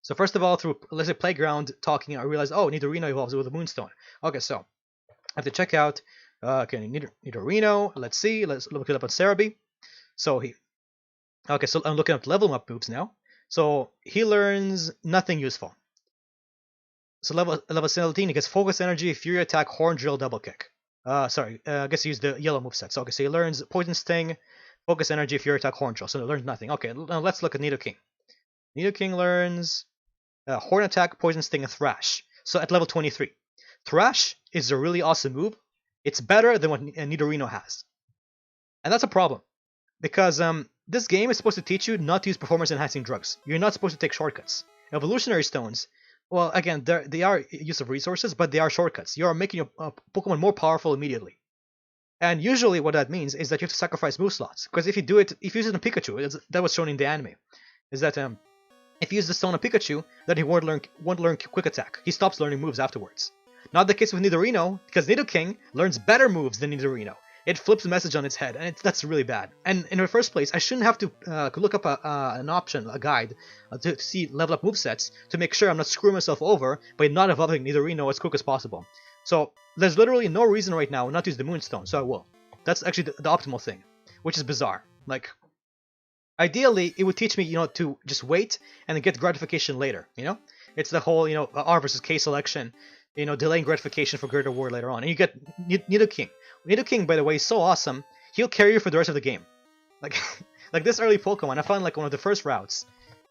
So first of all, through, let's say, Playground talking, I realized, oh, Nidorino evolves with a Moonstone. Okay, so I have to check out, okay, Nidorino, let's look it up on Cerebi. So okay, so I'm looking up level up moves now. So he learns nothing useful. So level 17, he gets Focus Energy, Fury Attack, Horn Drill, Double Kick. I guess he used the yellow moveset. So okay, so he learns Poison Sting, Focus Energy, Fury Attack, Horn Drill. So he learns nothing. Okay, now let's look at Nidoking. Nidoking learns Horn Attack, Poison Sting, and Thrash. So at level 23. Thrash is a really awesome move. It's better than what Nidorino has. And that's a problem. Because this game is supposed to teach you not to use performance-enhancing drugs. You're not supposed to take shortcuts. Evolutionary Stones, well, again, they are use of resources, but they are shortcuts. You are making your Pokemon more powerful immediately. And usually what that means is that you have to sacrifice move slots. Because if you use it on Pikachu, that was shown in the anime, is that if you use the stone on Pikachu, then he won't learn Quick Attack. He stops learning moves afterwards. Not the case with Nidorino, because Nidoking learns better moves than Nidorino. It flips the message on its head, and that's really bad. And in the first place, I shouldn't have to look up an option, a guide, to see level up movesets to make sure I'm not screwing myself over by not evolving Nidorino as quick as possible. So there's literally no reason right now not to use the Moonstone, so I will. That's actually the optimal thing, which is bizarre. Like, ideally, it would teach me, to just wait and get gratification later. It's the whole, R versus K selection. Delaying gratification for greater reward later on, and you get Nidoking. Nidoking, by the way, is so awesome. He'll carry you for the rest of the game. Like, like this early Pokemon, I found like one of the first routes.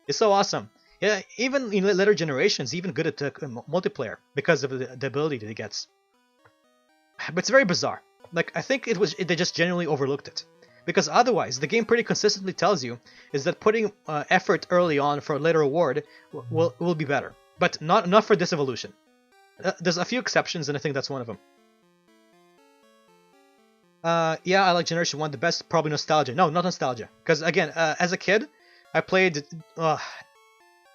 It's so awesome. Yeah, even in later generations, even good at multiplayer because of the ability that he gets. But it's very bizarre. Like, I think they just genuinely overlooked it. Because otherwise, the game pretty consistently tells you is that putting effort early on for a later reward will be better. But not for this evolution. There's a few exceptions, and I think that's one of them. Yeah, I like Generation 1 the best, probably Nostalgia. No, not Nostalgia. Because, again, as a kid, I played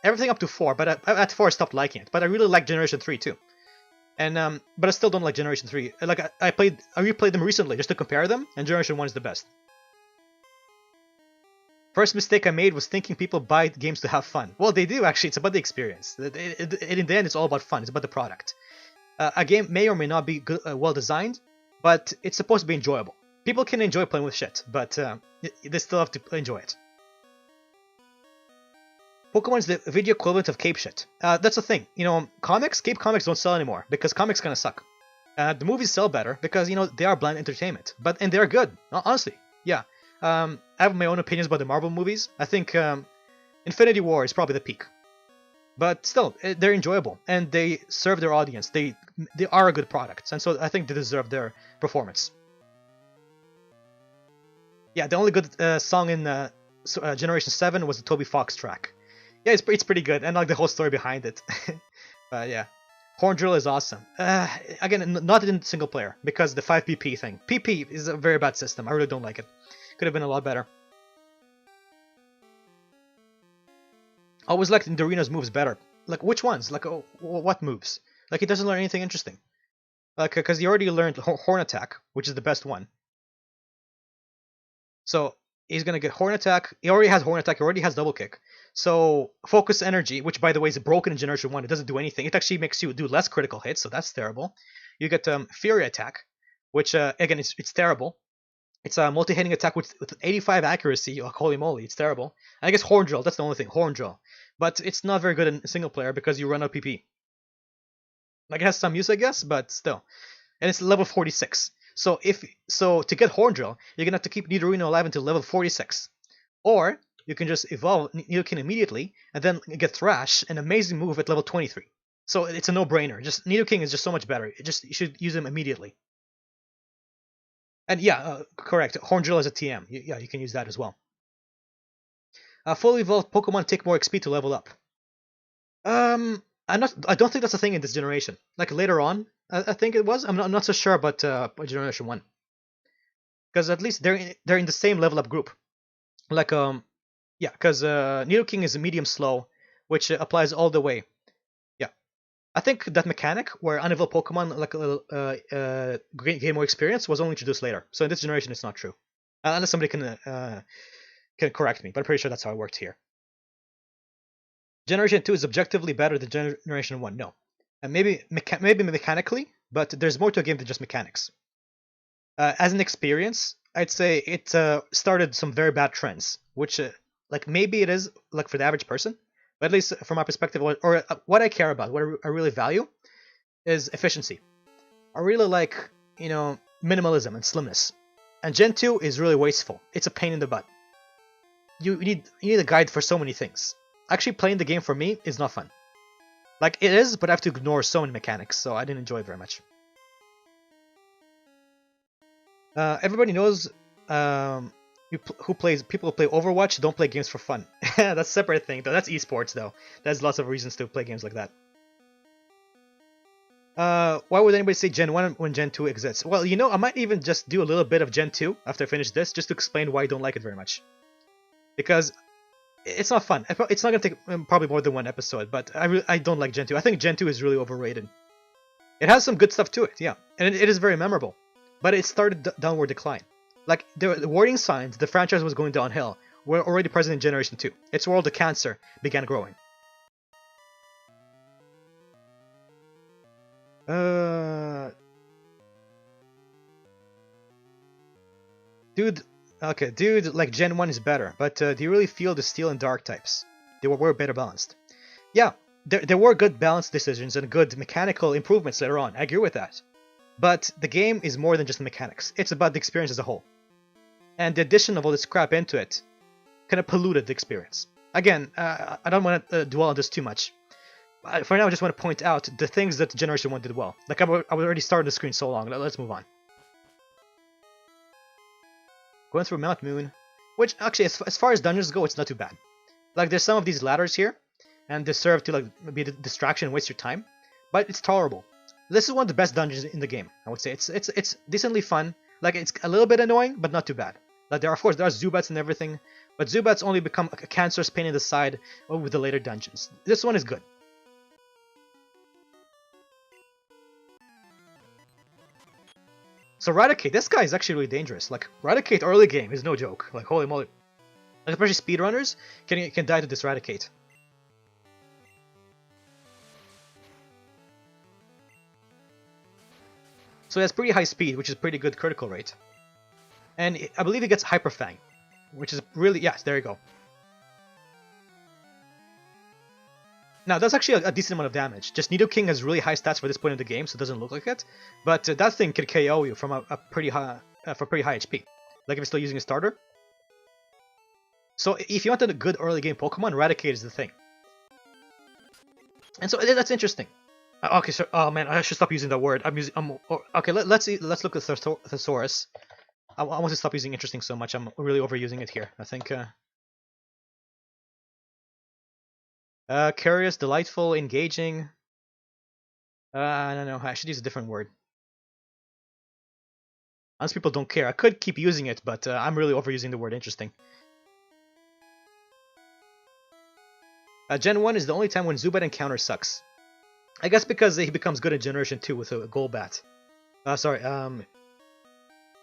everything up to 4, but at 4 I stopped liking it. But I really like Generation 3 too. And but I still don't like Generation 3. Like, I replayed them recently just to compare them, and Generation 1 is the best. First mistake I made was thinking people buy games to have fun. Well, they do actually. It's about the experience. In the end, it's all about fun. It's about the product. A game may or may not be good, well designed, but it's supposed to be enjoyable. People can enjoy playing with shit, but they still have to enjoy it. Pokemon is the video equivalent of Cape shit. That's the thing. You know, Cape comics don't sell anymore because comics kind of suck. The movies sell better because, you know, they are bland entertainment. And they're good. Honestly, yeah. I have my own opinions about the Marvel movies. I think Infinity War is probably the peak. But still, they're enjoyable and they serve their audience. They are a good product, and so I think they deserve their performance. Yeah, the only good song in Generation 7 was the Toby Fox track. Yeah, it's pretty good, and like the whole story behind it. But yeah, Horn Drill is awesome. Again, not in single player because the 5PP thing. PP is a very bad system. I really don't like it. Could have been a lot better. I always liked Dorino's moves better. Like, which ones? Like, what moves? Like, he doesn't learn anything interesting. Like, because he already learned Horn Attack, which is the best one. So, he's gonna get Horn Attack. He already has Horn Attack, he already has Double Kick. So, Focus Energy, which by the way is broken in Generation 1, it doesn't do anything. It actually makes you do less critical hits, so that's terrible. You get Fury Attack, which, again, it's terrible. It's a multi-hitting attack with 85 accuracy. Oh, holy moly, it's terrible. And I guess Horn Drill, that's the only thing, Horn Drill. But it's not very good in single player because you run out of PP. Like, it has some use, I guess, but still. And it's level 46. So to get Horn Drill, you're gonna have to keep Nidorino alive until level 46. Or you can just evolve Nidoking immediately and then get Thrash, an amazing move at level 23. So it's a no-brainer. Just Nidoking is just so much better. You should use him immediately. And yeah, correct. Horn Drill is a TM. Yeah, you can use that as well. Fully evolved Pokemon take more XP to level up. I don't think that's a thing in this generation. Like later on, I think it was. I'm not so sure about Generation 1. Because at least they're in the same level up group. Like yeah, because Nidoking is a medium slow, which applies all the way. I think that mechanic where unevolved Pokemon gain more experience was only introduced later. So in this generation, it's not true, unless somebody can correct me. But I'm pretty sure that's how it worked here. Generation 2 is objectively better than Generation 1. No, and maybe mechanically, but there's more to a game than just mechanics. As an experience, I'd say it started some very bad trends, which like maybe it is like for the average person. But at least from my perspective, or what I care about, what I really value, is efficiency. I really like, you know, minimalism and slimness. And Gen 2 is really wasteful. It's a pain in the butt. You need a guide for so many things. Actually, playing the game for me is not fun. Like, it is, but I have to ignore so many mechanics, so I didn't enjoy it very much. Everybody knows people who play Overwatch don't play games for fun. That's a separate thing, though. That's esports, though. There's lots of reasons to play games like that. Why would anybody say Gen 1 when Gen 2 exists? Well, you know, I might even just do a little bit of Gen 2 after I finish this, just to explain why I don't like it very much. Because it's not fun. It's not going to take probably more than one episode, but I don't like Gen 2. I think Gen 2 is really overrated. It has some good stuff to it, yeah. And it is very memorable. But it started downward decline. Like, the warning signs the franchise was going downhill were already present in Generation 2. It's where all the cancer began growing. Dude, like Gen 1 is better, but do you really feel the Steel and Dark types? They were better balanced. Yeah, there were good balance decisions and good mechanical improvements later on, I agree with that. But the game is more than just the mechanics, it's about the experience as a whole. And the addition of all this crap into it kind of polluted the experience. Again, I don't want to dwell on this too much. For now, I just want to point out the things that Generation 1 did well. Like, I already started the screen so long, let's move on. Going through Mount Moon, which actually, as far as dungeons go, it's not too bad. Like, there's some of these ladders here, and they serve to like be a distraction and waste your time, but it's tolerable. This is one of the best dungeons in the game, I would say. It's decently fun. Like, it's a little bit annoying, but not too bad. Like, there are Zubats and everything, but Zubats only become a cancerous pain in the side with the later dungeons. This one is good. So Raticate, this guy is actually really dangerous. Like, Raticate early game is no joke. Like, holy moly. Like especially speedrunners can die to this Raticate. So he has pretty high speed, which is pretty good critical rate. And I believe he gets Hyper Fang, which is really, yes, there you go. Now, that's actually a decent amount of damage. Just Nidoking has really high stats for this point in the game, so it doesn't look like it. But that thing could KO you from a pretty high, for pretty high HP. Like if you're still using a starter. So if you wanted a good early game Pokemon, Raticate is the thing. And so that's interesting. Okay, so oh man, I should stop using that word. Okay, let's look at Thesaurus. I want to stop using interesting so much. I'm really overusing it here. I think. Curious, delightful, engaging. I don't know. I should use a different word. Honest people don't care. I could keep using it, but I'm really overusing the word interesting. Gen 1 is the only time when Zubat encounter sucks. I guess because he becomes good in Generation 2 with a Golbat.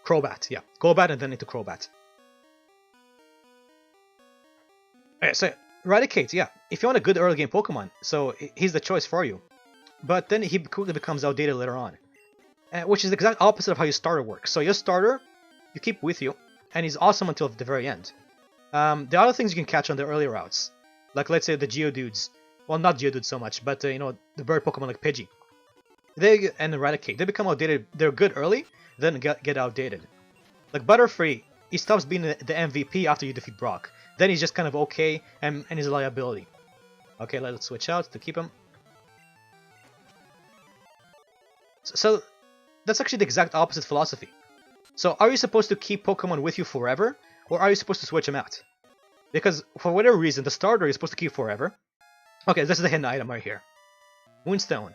Crobat, yeah. Golbat and then into Crobat. Okay, so Raticate, yeah. If you want a good early game Pokemon, so he's the choice for you. But then he quickly becomes outdated later on. Which is the exact opposite of how your starter works. So your starter, you keep with you, and he's awesome until the very end. There are other things you can catch on the early routes. Like let's say the Geodudes. Well, not Geodude so much, but you know, the bird Pokemon like Pidgey. And Raticate, they become outdated. They're good early, then get outdated. Like Butterfree, he stops being the MVP after you defeat Brock. Then he's just kind of okay, and he's a liability. Okay, let's switch out to keep him. So that's actually the exact opposite philosophy. So are you supposed to keep Pokemon with you forever, or are you supposed to switch them out? Because for whatever reason, the starter is supposed to keep forever. Okay, this is the hidden item right here. Moonstone.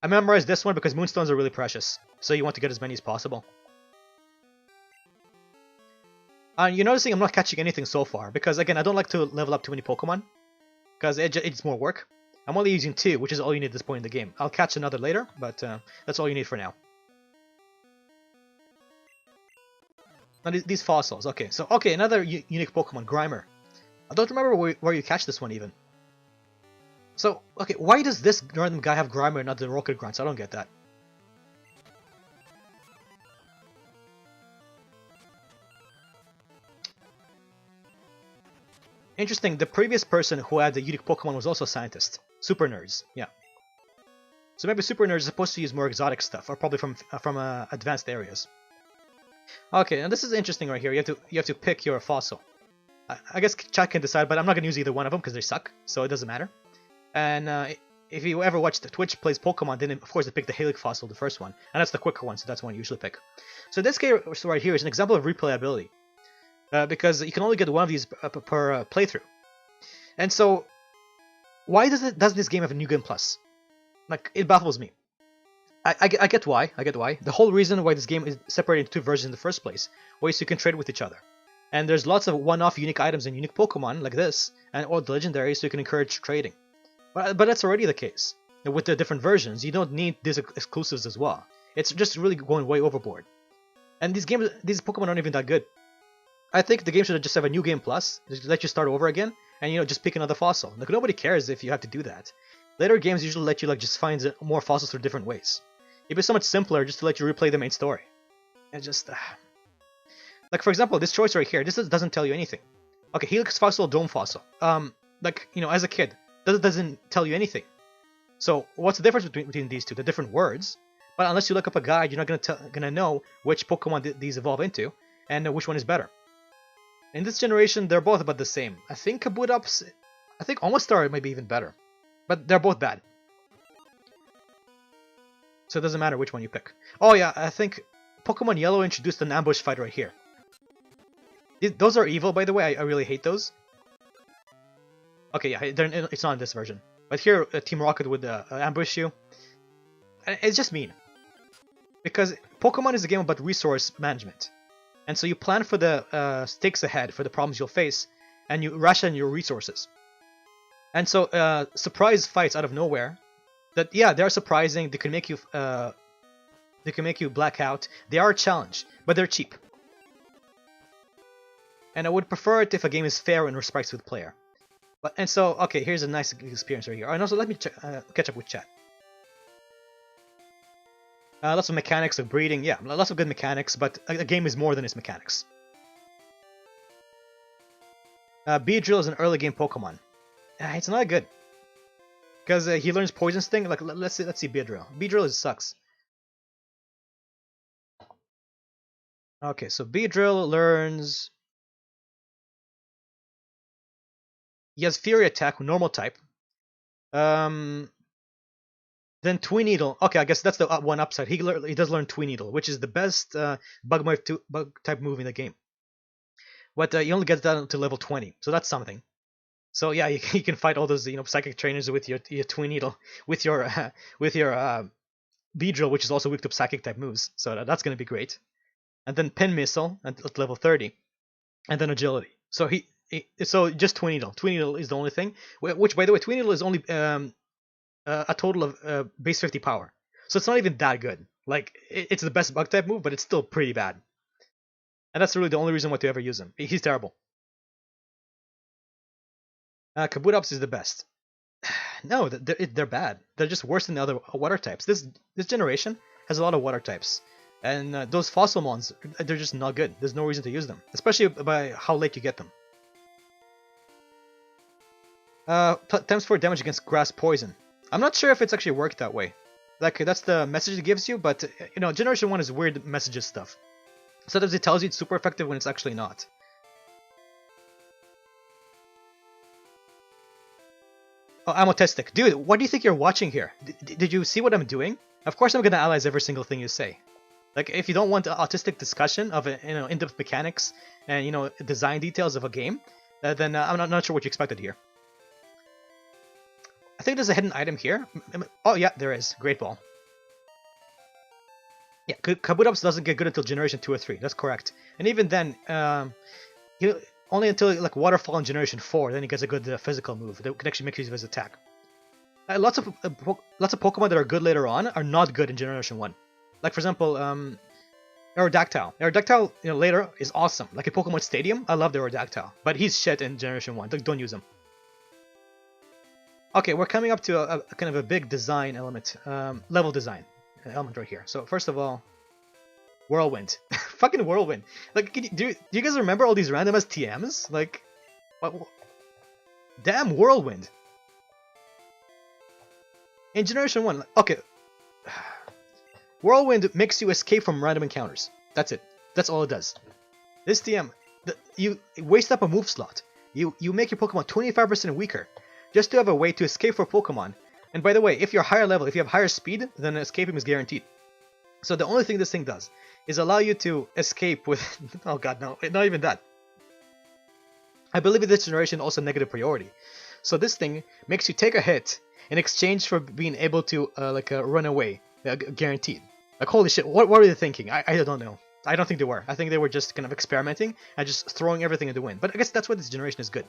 I memorized this one because Moonstones are really precious, so you want to get as many as possible. You're noticing I'm not catching anything so far, because again, I don't like to level up too many Pokemon, because it's more work. I'm only using 2, which is all you need at this point in the game. I'll catch another later, but that's all you need for now. Now these fossils, okay, so another unique Pokemon, Grimer. I don't remember where you catch this one even. So, okay, why does this random guy have Grimer and not the Rocket Grunts? I don't get that. Interesting, the previous person who had the unique Pokemon was also a scientist. Super Nerds, yeah. So maybe Super Nerds is supposed to use more exotic stuff, or probably from advanced areas. Okay, and this is interesting right here. You have to pick your fossil. I guess Chad can decide, but I'm not going to use either one of them because they suck, so it doesn't matter. And if you ever watch the Twitch plays Pokemon, then of course they pick the Helic fossil, the first one, and that's the quicker one, so that's one you usually pick. So this case right here is an example of replayability, because you can only get one of these per playthrough. And so, why doesn't this game have a New Game Plus? Like, it baffles me. I get why. The whole reason why this game is separated into 2 versions in the first place was so you can trade with each other. And there's lots of one-off unique items and unique Pokemon like this, and or the legendaries, so you can encourage trading. But that's already the case. With the different versions, you don't need these exclusives as well. It's just really going way overboard. And these Pokemon aren't even that good. I think the game should just have a New Game Plus, just let you start over again, and just pick another fossil. Like, nobody cares if you have to do that. Later games usually let you just find more fossils through different ways. It'd be so much simpler just to let you replay the main story. And just like, for example, this choice right here, this doesn't tell you anything. Okay, Helix Fossil, Dome Fossil. As a kid, that doesn't tell you anything. So, what's the difference between these two? They're different words, but unless you look up a guide, you're not gonna know which Pokemon these evolve into, and which one is better. In this generation, they're both about the same. I think Kabutops, I think Omastar might be even better, but they're both bad. So it doesn't matter which one you pick. Oh yeah, I think Pokemon Yellow introduced an ambush fight right here. Those are evil, by the way. I really hate those. Okay, yeah, it's not in this version. But here, Team Rocket would ambush you. It's just mean. Because Pokemon is a game about resource management. And so you plan for the stakes ahead, for the problems you'll face, and you ration your resources. And so surprise fights out of nowhere, that, yeah, they're surprising, they can make you black out. They are a challenge, but they're cheap. And I would prefer it if a game is fair in respects to the player. And so, okay, here's a nice experience right here. And also, let me catch up with chat. Lots of mechanics of breeding, yeah, lots of good mechanics, but a game is more than its mechanics. Beedrill is an early game Pokemon. It's not good. Because he learns Poison Sting. Like, let's see Beedrill. Beedrill sucks. Okay, so Beedrill learns... He has Fury Attack, normal type. Then Tweeneedle. Okay, I guess that's the one upside. He does learn Tweeneedle, which is the best bug type move in the game. But he only gets that to level 20, so that's something. So yeah, you can fight all those psychic trainers with your Tweeneedle, with your Beedrill, which is also weak to psychic type moves. So that's gonna be great. And then Pin Missile at level 30, and then Agility. So so just Tweeneedle. Tweeneedle is the only thing. Which, by the way, Tweeneedle is only a total of base 50 power. So it's not even that good. Like, it's the best bug type move, but it's still pretty bad. And that's really the only reason why to ever use him. He's terrible. Kabutops is the best. No, they're bad. They're just worse than the other water types. This generation has a lot of water types. And those fossil mons, they're just not good. There's no reason to use them. Especially by how late you get them. Times 4 damage against grass poison. I'm not sure if it's actually worked that way. Like, that's the message it gives you, but, Generation 1 is weird messages stuff. Sometimes it tells you it's super effective when it's actually not. Oh, I'm autistic. Dude, what do you think you're watching here? Did you see what I'm doing? Of course I'm gonna analyze every single thing you say. Like, if you don't want autistic discussion of, in-depth mechanics and, design details of a game, then I'm not sure what you expected here. I think there's a hidden item here. Oh, yeah, there is. Great Ball. Yeah, Kabutops doesn't get good until Generation 2 or 3. That's correct. And even then, only until like Waterfall in Generation 4, then he gets a good physical move that can actually make use of his attack. Lots of Pokemon that are good later on are not good in Generation 1. Like, for example, Aerodactyl. Aerodactyl, later is awesome. Like in Pokemon Stadium, I love the Aerodactyl. But he's shit in Generation 1. Don't use him. Okay, we're coming up to a kind of a big design element, level design element right here. So first of all, Whirlwind, fucking Whirlwind. Like, do you guys remember all these random STMs? Like, what? Damn Whirlwind. In Generation 1, okay, Whirlwind makes you escape from random encounters. That's it. That's all it does. This TM, you waste up a move slot. You make your Pokemon 25% weaker. Just to have a way to escape for Pokemon. And by the way, if you're higher level, if you have higher speed, then escaping is guaranteed. So the only thing this thing does is allow you to escape with... oh god, no, not even that. I believe in this generation also negative priority. So this thing makes you take a hit in exchange for being able to run away, guaranteed. Like, holy shit, what were they thinking? I don't know. I don't think they were. I think they were just kind of experimenting and just throwing everything at the wind. But I guess that's why this generation is good.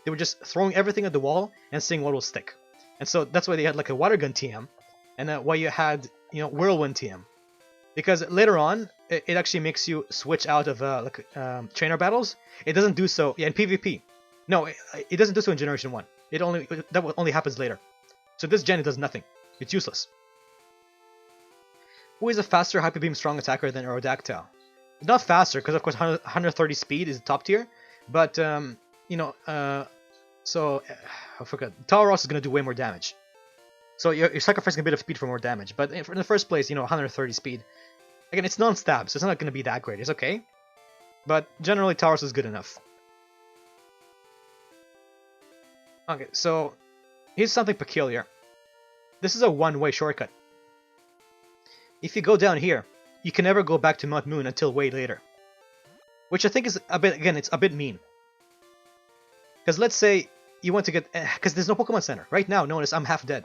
They were just throwing everything at the wall and seeing what will stick. And so that's why they had like a Water Gun TM, and why you had, Whirlwind TM. Because later on, it actually makes you switch out of trainer battles. It doesn't do so in PvP. No, it doesn't do so in Generation 1. That only happens later. So this gen, it does nothing. It's useless. Who is a faster Hyper Beam strong attacker than Aerodactyl? Not faster, because of course 130 speed is top tier, but so I forgot. Tauros is gonna do way more damage. So you're sacrificing a bit of speed for more damage, but in the first place, 130 speed. Again, it's non-stab, so it's not gonna be that great. It's okay, but generally Tauros is good enough. Okay, so here's something peculiar. This is a one-way shortcut. If you go down here, you can never go back to Mount Moon until way later. Which I think is a bit, again, it's a bit mean. Because let's say you want to get, because there's no Pokemon Center. Right now, notice I'm half dead.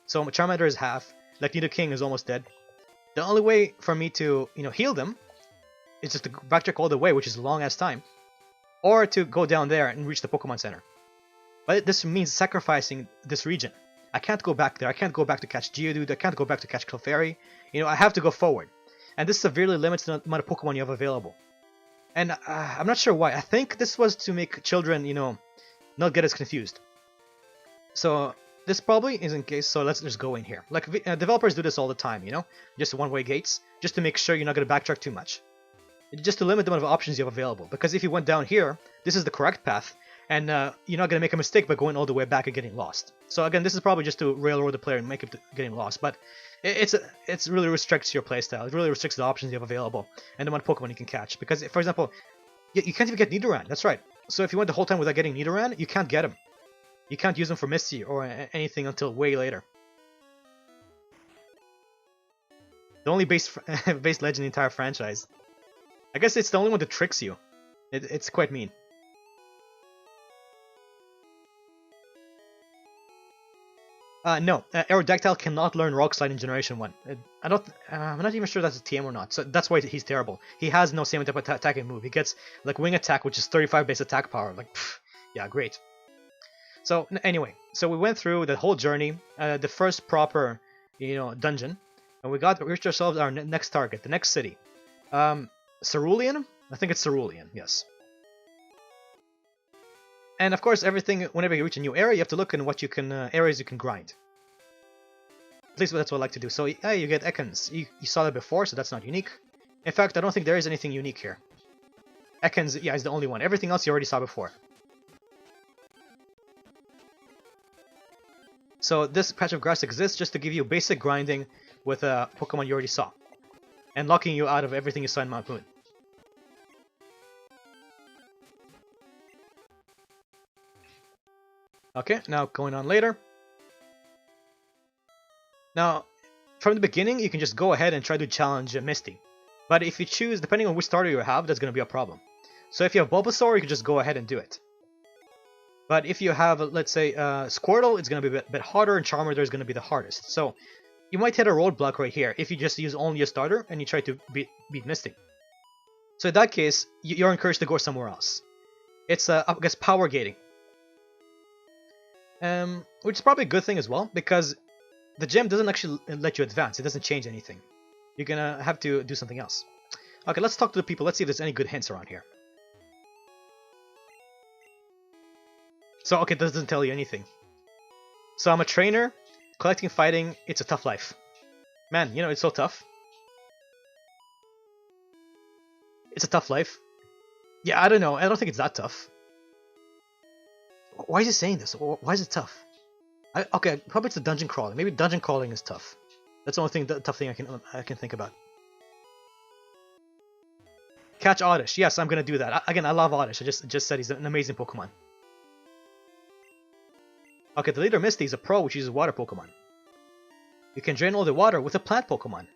So Charmander is half, like Nidoking is almost dead. The only way for me to, heal them is just to backtrack all the way, which is a long-ass time. Or to go down there and reach the Pokemon Center. But this means sacrificing this region. I can't go back there. I can't go back to catch Geodude. I can't go back to catch Clefairy. I have to go forward. And this severely limits the amount of Pokemon you have available. And I'm not sure why. I think this was to make children, not get as confused. So this probably isn't the case, so let's just go in here. Like, developers do this all the time, just one-way gates, just to make sure you're not going to backtrack too much. Just to limit the amount of options you have available. Because if you went down here, this is the correct path, and you're not going to make a mistake by going all the way back and getting lost. So again, this is probably just to railroad the player and make it getting lost, but it's really restricts your playstyle. It really restricts the options you have available and the amount of Pokemon you can catch. Because, for example, you can't even get Nidoran. That's right. So if you went the whole time without getting Nidoran, you can't get him. You can't use him for Misty or anything until way later. The only base legend in the entire franchise. I guess it's the only one that tricks you. It's quite mean. No, Aerodactyl cannot learn Rock Slide in Generation 1. I'm not even sure that's a TM or not, so that's why he's terrible. He has no same type of attacking move. He gets, like, Wing Attack, which is 35 base attack power. Like, pff, yeah, great. So, anyway, so we went through the whole journey, the first proper, dungeon, and we reached ourselves our next target, the next city. Cerulean? I think it's Cerulean, yes. And of course, whenever you reach a new area, you have to look in what you can, areas you can grind. At least that's what I like to do. So, yeah, you get Ekans. You saw that before, so that's not unique. In fact, I don't think there is anything unique here. Ekans, yeah, is the only one. Everything else you already saw before. So this patch of grass exists just to give you basic grinding with a Pokemon you already saw. And locking you out of everything you saw in Mount Moon. Okay, now going on later. Now, from the beginning, you can just go ahead and try to challenge Misty. But if you choose, depending on which starter you have, that's going to be a problem. So if you have Bulbasaur, you can just go ahead and do it. But if you have, let's say, Squirtle, it's going to be a bit harder, and Charmander is going to be the hardest. So you might hit a roadblock right here if you just use only a starter and you try to beat Misty. So in that case, you're encouraged to go somewhere else. It's, I guess, power gating. Which is probably a good thing as well, because the gym doesn't actually let you advance. It doesn't change anything. You're gonna have to do something else. Okay, let's talk to the people. Let's see if there's any good hints around here. So, okay, this doesn't tell you anything. So I'm a trainer, collecting, fighting, it's a tough life. Man, it's so tough. It's a tough life. Yeah, I don't know. I don't think it's that tough. Why is he saying this? Why is it tough? Okay, probably it's the dungeon crawling. Maybe dungeon crawling is tough. That's the only tough thing I can think about. Catch Oddish. Yes, I'm gonna do that. Again, I love Oddish. I just said he's an amazing Pokemon. Okay, the leader Misty is a pro which uses water Pokemon. You can drain all the water with a plant Pokemon.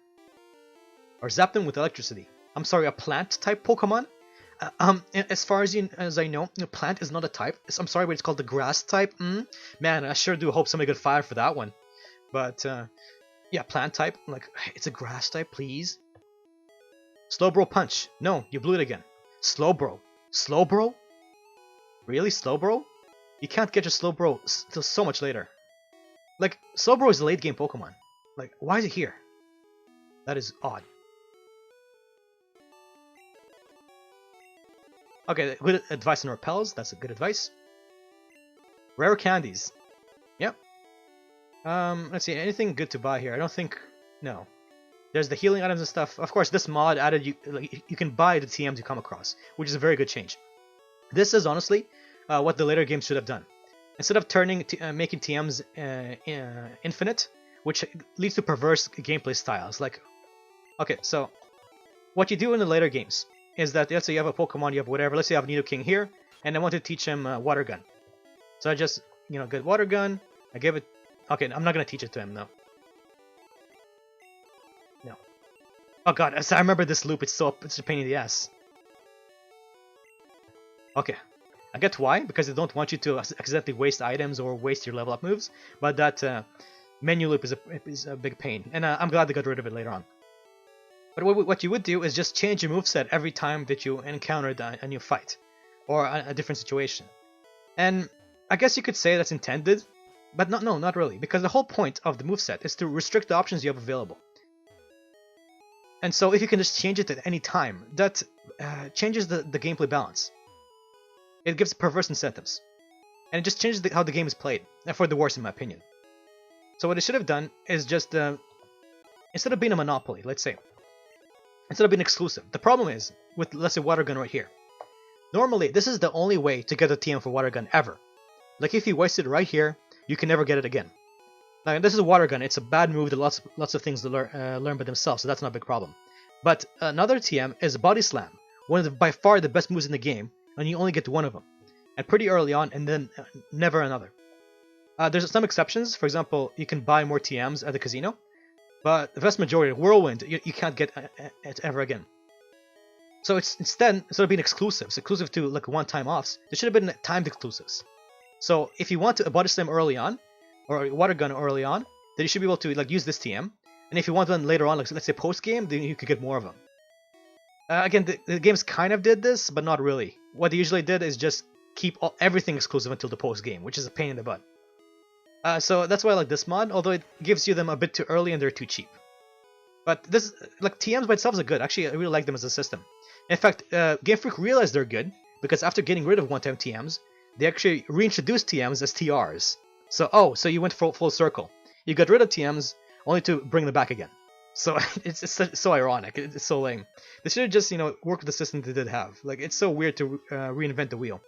Or zap them with electricity. I'm sorry, a plant type Pokemon? As far as I know, plant is not a type. I'm sorry, but it's called the grass type. Man, I sure do hope somebody got fired for that one. But, yeah, plant type. Like, it's a grass type, please. Slowbro Punch. No, you blew it again. Slowbro. Slowbro? Really, Slowbro? You can't get your Slowbro till so much later. Like, Slowbro is a late game Pokemon. Like, why is it here? That is odd. Okay, good advice on repels. That's a good advice. Rare candies. Yep. Let's see. Anything good to buy here? I don't think. No. There's the healing items and stuff. Of course, this mod added you can buy the TMs you come across, which is a very good change. This is honestly what the later games should have done. Instead of making TMs infinite, which leads to perverse gameplay styles. Like, okay, so what you do in the later games is that, let's say you have a Pokemon, you have whatever, let's say you have Nidoking here, and I want to teach him Water Gun. So I just, get Water Gun, I give it, okay, I'm not going to teach it to him, no. No. Oh god, I remember this loop, it's a pain in the ass. Okay, I get why, because they don't want you to accidentally waste items or waste your level up moves, but that menu loop is a big pain, and I'm glad they got rid of it later on. But what you would do is just change your moveset every time that you encountered a new fight, or a different situation. And I guess you could say that's intended, but no, not really, because the whole point of the moveset is to restrict the options you have available. And so if you can just change it at any time, that changes the gameplay balance. It gives perverse incentives. And it just changes how the game is played, and for the worse in my opinion. So what it should have done is just, instead of being a monopoly, let's say, instead of being exclusive, the problem is, with let's say Water Gun right here, normally this is the only way to get a TM for Water Gun ever. Like if you waste it right here, you can never get it again. Now this is a Water Gun, it's a bad move that lots of things to learn by themselves, so that's not a big problem. But another TM is Body Slam, one of by far the best moves in the game, and you only get one of them. And pretty early on, and then never another. There's some exceptions. For example, you can buy more TMs at the casino, but the vast majority, Whirlwind, you can't get it ever again. So instead of being exclusive to like one-time offs, there should have been timed exclusives. So if you want to Body Slam early on, or Water Gun early on, then you should be able to like use this TM. And if you want one later on, like let's say post-game, then you could get more of them. Again, the games kind of did this, but not really. What they usually did is just keep everything exclusive until the post-game, which is a pain in the butt. So that's why I like this mod, although it gives you them a bit too early and they're too cheap. But this, like TMs by themselves are good. Actually, I really like them as a system. In fact, Game Freak realized they're good because after getting rid of one-time TMs, they actually reintroduced TMs as TRs. So you went full circle. You got rid of TMs only to bring them back again. So it's so ironic. It's so lame. They should have just worked with the system they did have. Like it's so weird to reinvent the wheel.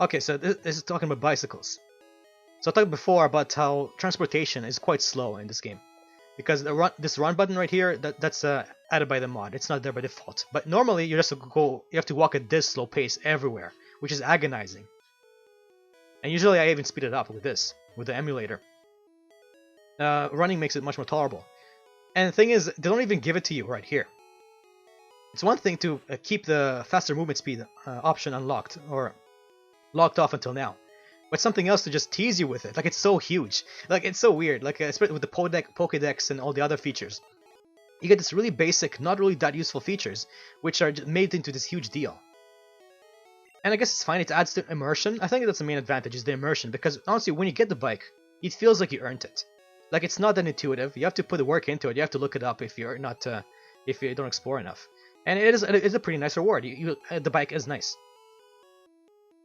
Okay, so this is talking about bicycles. So I talked before about how transportation is quite slow in this game. Because this run button right here, that's added by the mod. It's not there by default. But normally you have to walk at this slow pace everywhere, which is agonizing. And usually I even speed it up with the emulator. Running makes it much more tolerable. And the thing is, they don't even give it to you right here. It's one thing to keep the faster movement speed option unlocked, or locked off until now. But something else to just tease you with it. Like it's so huge. Like it's so weird. Like especially with the Pokédex and all the other features. You get this really basic, not really that useful features, which are made into this huge deal. And I guess it's fine, it adds to immersion. I think that's the main advantage, is the immersion, because honestly, when you get the bike, it feels like you earned it. Like it's not that intuitive, you have to put the work into it, you have to look it up if you're not, if you don't explore enough. And it is a pretty nice reward, the bike is nice.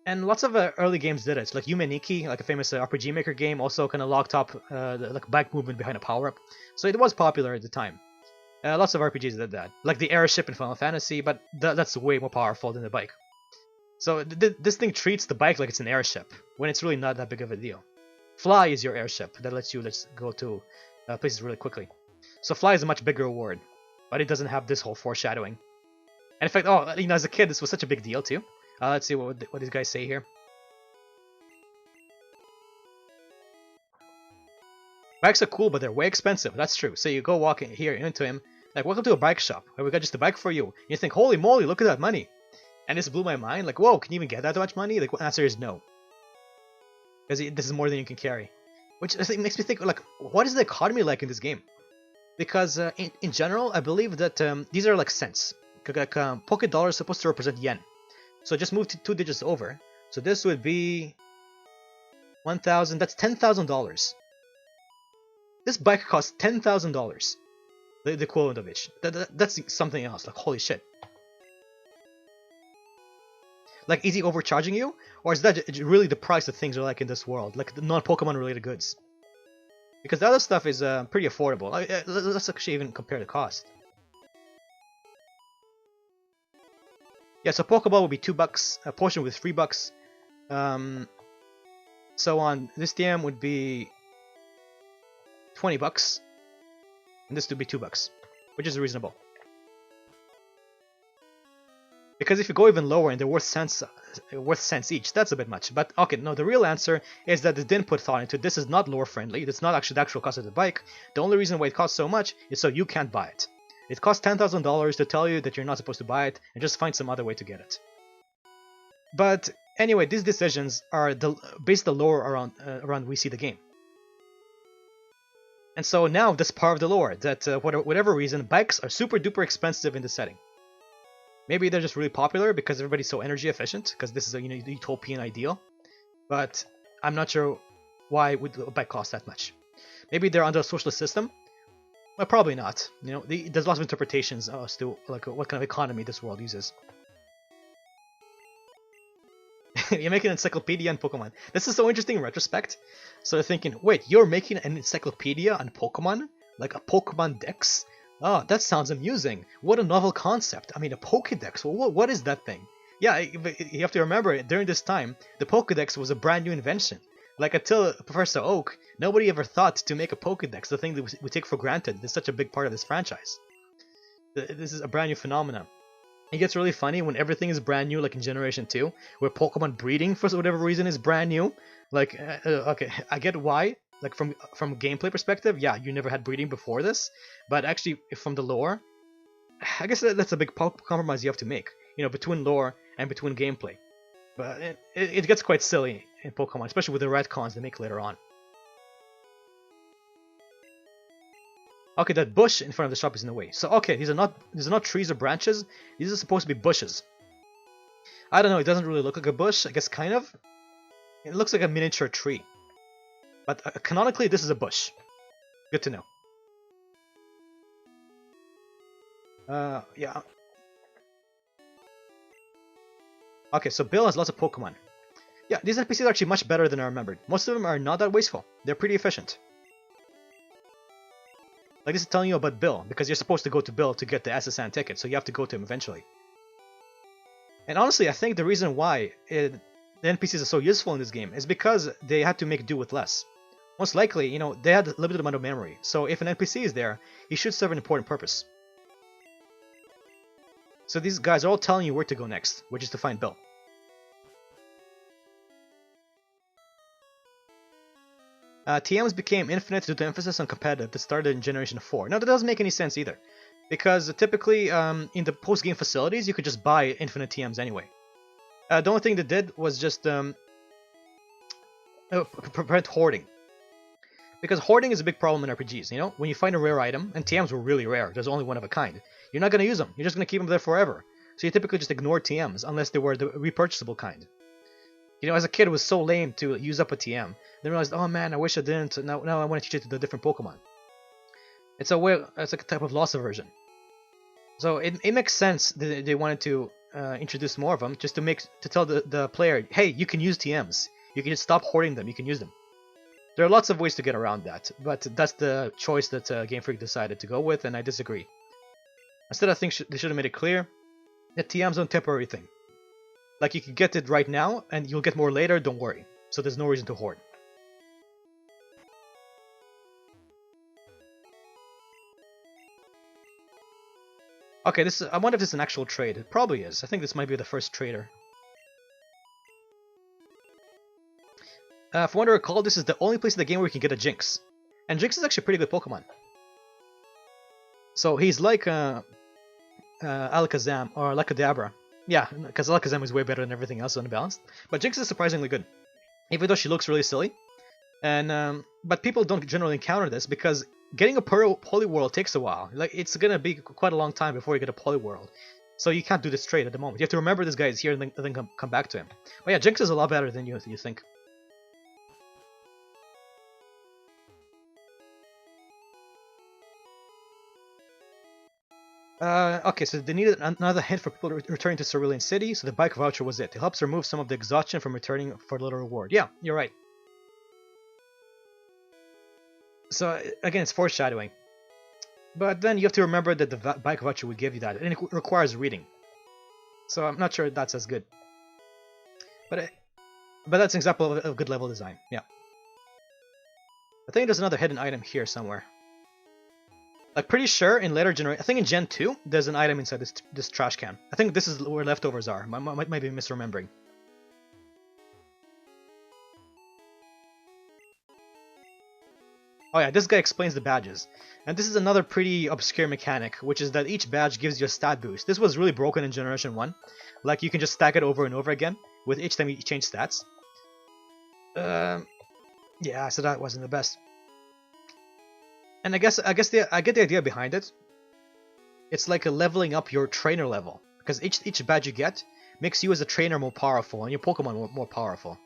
And lots of early games did it, like Yume Nikki, like a famous RPG Maker game, also kind of locked up like bike movement behind a power-up. So it was popular at the time. Lots of RPGs did that, like the airship in Final Fantasy, but that's way more powerful than the bike. So this thing treats the bike like it's an airship, when it's really not that big of a deal. Fly is your airship, that lets you go to places really quickly. So Fly is a much bigger reward, but it doesn't have this whole foreshadowing. And in fact, as a kid, this was such a big deal too. Let's see what these guys say here. Bikes are cool, but they're way expensive. That's true. So you go walking here into him, like, welcome to a bike shop. We got just a bike for you. And you think, holy moly, look at that money. And this blew my mind. Like, whoa, can you even get that much money? Like, the answer is no. Because this is more than you can carry. Which makes me think, like, what is the economy like in this game? Because in general, I believe that these are like cents. Like, Poké Dollar is supposed to represent yen. So just move to 2 digits over. So this would be 1,000. That's $10,000. This bike costs $10,000. The equivalent of it. That's something else. Like, holy shit. Like, is he overcharging you? Or is that really the price that things are like in this world? Like, the non-Pokemon related goods? Because the other stuff is pretty affordable. Let's actually even compare the cost. Yeah, so Pokeball would be $2, a potion would be $3. So on this TM would be $20, and this would be $2, which is reasonable. Because if you go even lower and they're worth cents each, that's a bit much. But okay, no, the real answer is that they didn't put thought into it. This is not lore friendly. It's not actually the actual cost of the bike. The only reason why it costs so much is so you can't buy it. It costs $10,000 to tell you that you're not supposed to buy it, and just find some other way to get it. But anyway, these decisions are based the lore around we see the game. And so now that's part of the lore, that whatever reason, bikes are super duper expensive in this setting. Maybe they're just really popular because everybody's so energy efficient, because this is a utopian ideal. But I'm not sure why would a bike cost that much. Maybe they're under a socialist system? Well, probably not. You know, there's lots of interpretations as to like what kind of economy this world uses. You're making an encyclopedia on Pokemon. This is so interesting in retrospect. So they're thinking, wait, you're making an encyclopedia on Pokemon? Like a Pokemon Dex? Oh, that sounds amusing. What a novel concept. I mean, a Pokédex. Well, what is that thing? Yeah, you have to remember, during this time, the Pokédex was a brand new invention. Like, until Professor Oak, nobody ever thought to make a Pokédex, the thing that we take for granted. It's such a big part of this franchise. This is a brand new phenomenon. It gets really funny when everything is brand new, like in Generation 2, where Pokemon breeding, for whatever reason, is brand new. Like, okay, I get why. Like, from a gameplay perspective, yeah, you never had breeding before this. But actually, from the lore, I guess that's a big compromise you have to make. You know, between lore and between gameplay. But it gets quite silly in Pokemon, especially with the retcons they make later on. Okay, that bush in front of the shop is in the way. So okay, these are not trees or branches. These are supposed to be bushes. I don't know. It doesn't really look like a bush. I guess kind of. It looks like a miniature tree. But canonically, this is a bush. Good to know. Yeah. Okay, so Bill has lots of Pokemon. Yeah, these NPCs are actually much better than I remembered. Most of them are not that wasteful. They're pretty efficient. Like, this is telling you about Bill, because you're supposed to go to Bill to get the SSN ticket, so you have to go to him eventually. And honestly, I think the reason why the NPCs are so useful in this game is because they had to make do with less. Most likely, you know, they had a limited amount of memory, so if an NPC is there, he should serve an important purpose. So these guys are all telling you where to go next, which is to find Bill. TMs became infinite due to emphasis on competitive that started in Generation 4. Now that doesn't make any sense either, because typically in the post-game facilities you could just buy infinite TMs anyway. The only thing they did was just prevent hoarding. Because hoarding is a big problem in RPGs, you know? When you find a rare item, and TMs were really rare, there's only one of a kind, you're not going to use them, you're just going to keep them there forever. So you typically just ignore TMs, unless they were the repurchasable kind. You know, as a kid, it was so lame to use up a TM. Then realized, oh man, I wish I didn't, now I want to teach it to the different Pokemon. It's like a type of loss aversion. So it makes sense that they wanted to introduce more of them, just to tell the player, hey, you can use TMs. You can just stop hoarding them, you can use them. There are lots of ways to get around that, but that's the choice that Game Freak decided to go with, and I disagree. Instead, I think they should have made it clear that TMs are a temporary thing. Like, you can get it right now, and you'll get more later, don't worry. So there's no reason to hoard. Okay, I wonder if this is an actual trade. It probably is. I think this might be the first trader. If I want to recall, this is the only place in the game where you can get a Jinx. And Jinx is actually a pretty good Pokemon. So he's like Alakazam, or Lakadabra. Yeah, because Alakazam is way better than everything else unbalanced. But Jinx is surprisingly good. Even though she looks really silly. And but people don't generally encounter this because getting a Poliwhirl takes a while. Like, it's gonna be quite a long time before you get a Poliwhirl. So you can't do this trade at the moment. You have to remember this guy is here and then come back to him. But yeah, Jinx is a lot better than you think. Okay, so they needed another hint for people returning to Cerulean City, so the bike voucher was it. It helps remove some of the exhaustion from returning for a little reward. Yeah, you're right. So, again, it's foreshadowing. But then you have to remember that the bike voucher would give you that, and it requires reading. So I'm not sure that's as good. But that's an example of good level design, yeah. I think there's another hidden item here somewhere. Like, pretty sure in later generation, I think in Gen 2, there's an item inside this trash can. I think this is where leftovers are. Might be misremembering. Oh yeah, this guy explains the badges. And this is another pretty obscure mechanic, which is that each badge gives you a stat boost. This was really broken in Generation 1. Like, you can just stack it over and over again, with each time you change stats. Yeah, so that wasn't the best. And I get the idea behind it. It's like a leveling up your trainer level, because each badge you get makes you as a trainer more powerful and your Pokemon more powerful.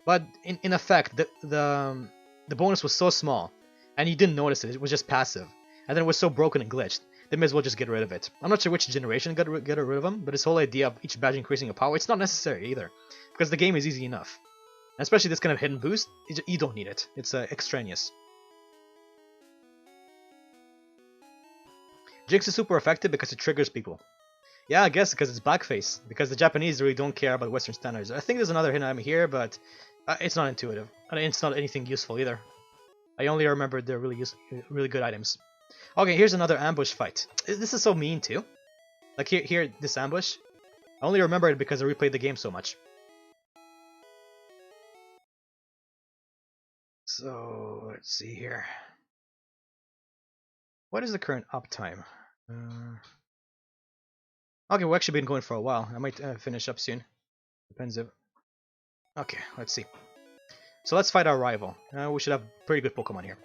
But in effect, the bonus was so small and you didn't notice it. It was just passive, and then it was so broken and glitched. They may as well just get rid of it. I'm not sure which generation got rid of them, but this whole idea of each badge increasing a power, it's not necessary either, because the game is easy enough. And especially this kind of hidden boost, you don't need it. It's extraneous. Jinx is super effective because it triggers people. Yeah, I guess because it's blackface, because the Japanese really don't care about Western standards. I think there's another hidden item here, but it's not intuitive. And it's not anything useful either. I only remember they're really good items. Okay, here's another ambush fight. This is so mean too. Like here, this ambush. I only remember it because I replayed the game so much. So, let's see here. What is the current uptime? Okay, we've actually been going for a while. I might finish up soon. Depends if... Okay, let's see. So let's fight our rival. We should have pretty good Pokemon here.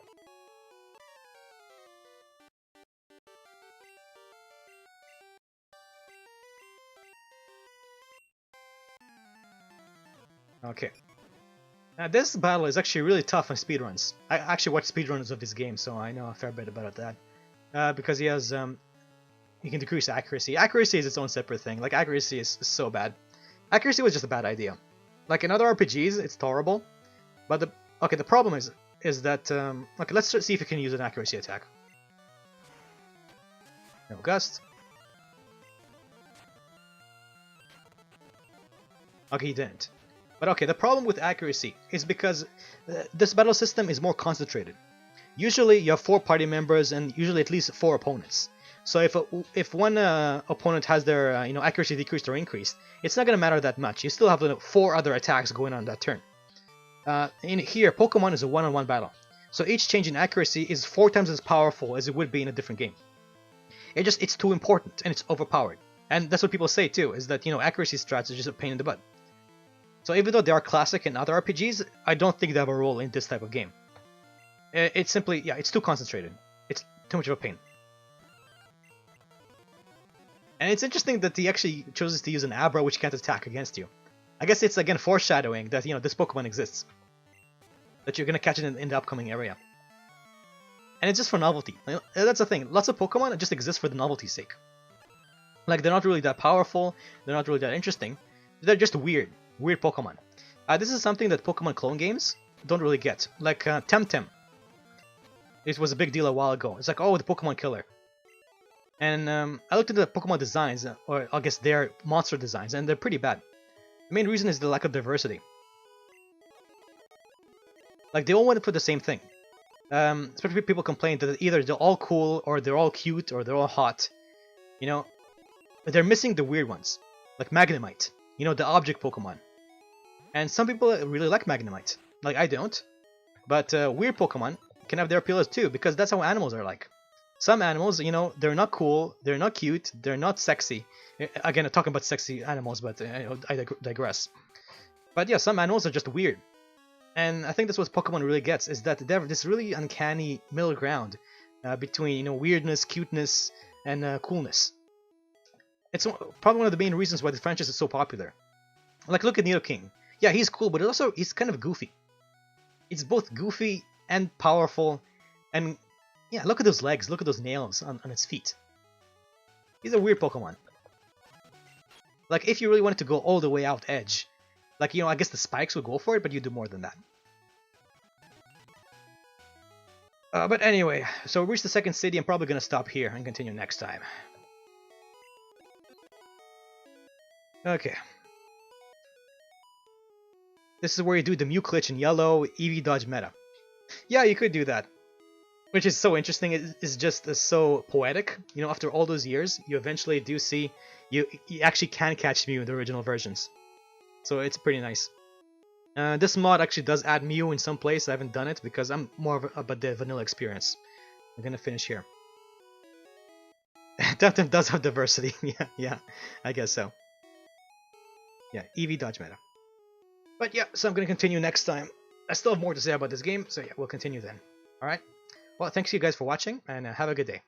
Okay. Now this battle is actually really tough on speedruns. I actually watch speedruns of this game, so I know a fair bit about that. Because he has, you can decrease accuracy. Accuracy is its own separate thing. Like, accuracy is so bad. Accuracy was just a bad idea. Like, in other RPGs, it's tolerable. But the problem is that, okay, let's see if you can use an accuracy attack. No Gust. Okay, he didn't. But okay, the problem with accuracy is because this battle system is more concentrated. Usually you have 4 party members and usually at least 4 opponents. So if one opponent has their accuracy decreased or increased, it's not going to matter that much. You still have 4 other attacks going on that turn. In here, Pokemon is a one-on-one battle. So each change in accuracy is 4 times as powerful as it would be in a different game. It's too important and it's overpowered. And that's what people say too, is that accuracy strats are just a pain in the butt. So even though they are classic in other RPGs, I don't think they have a role in this type of game. It's simply, yeah, it's too concentrated. It's too much of a pain. And it's interesting that he actually chooses to use an Abra which can't attack against you. I guess it's again foreshadowing that, this Pokemon exists. That you're gonna catch it in the upcoming area. And it's just for novelty. That's the thing, lots of Pokemon just exist for the novelty's sake. Like, they're not really that powerful, they're not really that interesting, they're just weird Pokemon. This is something that Pokemon clone games don't really get. Like Temtem. It was a big deal a while ago. It's like, oh, the Pokemon killer. And I looked into the Pokemon designs, or I guess their monster designs, and they're pretty bad. The main reason is the lack of diversity. Like, they all want to put the same thing. Especially people complain that either they're all cool, or they're all cute, or they're all hot. But they're missing the weird ones. Like Magnemite. The object Pokemon. And some people really like Magnemite. Like, I don't. But weird Pokemon can have their appeal too, because that's how animals are like. Some animals, they're not cool, they're not cute, they're not sexy. Again, I'm talking about sexy animals, but I digress. But yeah, some animals are just weird. And I think that's what Pokemon really gets, is that they have this really uncanny middle ground between, weirdness, cuteness, and coolness. It's probably one of the main reasons why the franchise is so popular. Like, look at Nidoking. Yeah, he's cool, but he's kind of goofy. It's both goofy and powerful, and yeah, look at those legs, look at those nails on its feet. He's a weird Pokemon. Like, if you really wanted to go all the way out edge, like, I guess the spikes would go for it, but you do more than that. But anyway, so we reached the second city. I'm probably going to stop here and continue next time. Okay. This is where you do the Mew Glitch in yellow, Eevee dodge meta. Yeah, you could do that. Which is so interesting, it's just so poetic. After all those years, you eventually do see you actually can catch Mew in the original versions. So it's pretty nice. This mod actually does add Mew in some place. I haven't done it because I'm more about the vanilla experience. I'm gonna finish here. Temtem does have diversity. yeah, I guess so. Yeah, Eevee dodge meta. But yeah, so I'm gonna continue next time. I still have more to say about this game, so yeah, we'll continue then. Alright? Well, thanks you guys for watching, and have a good day.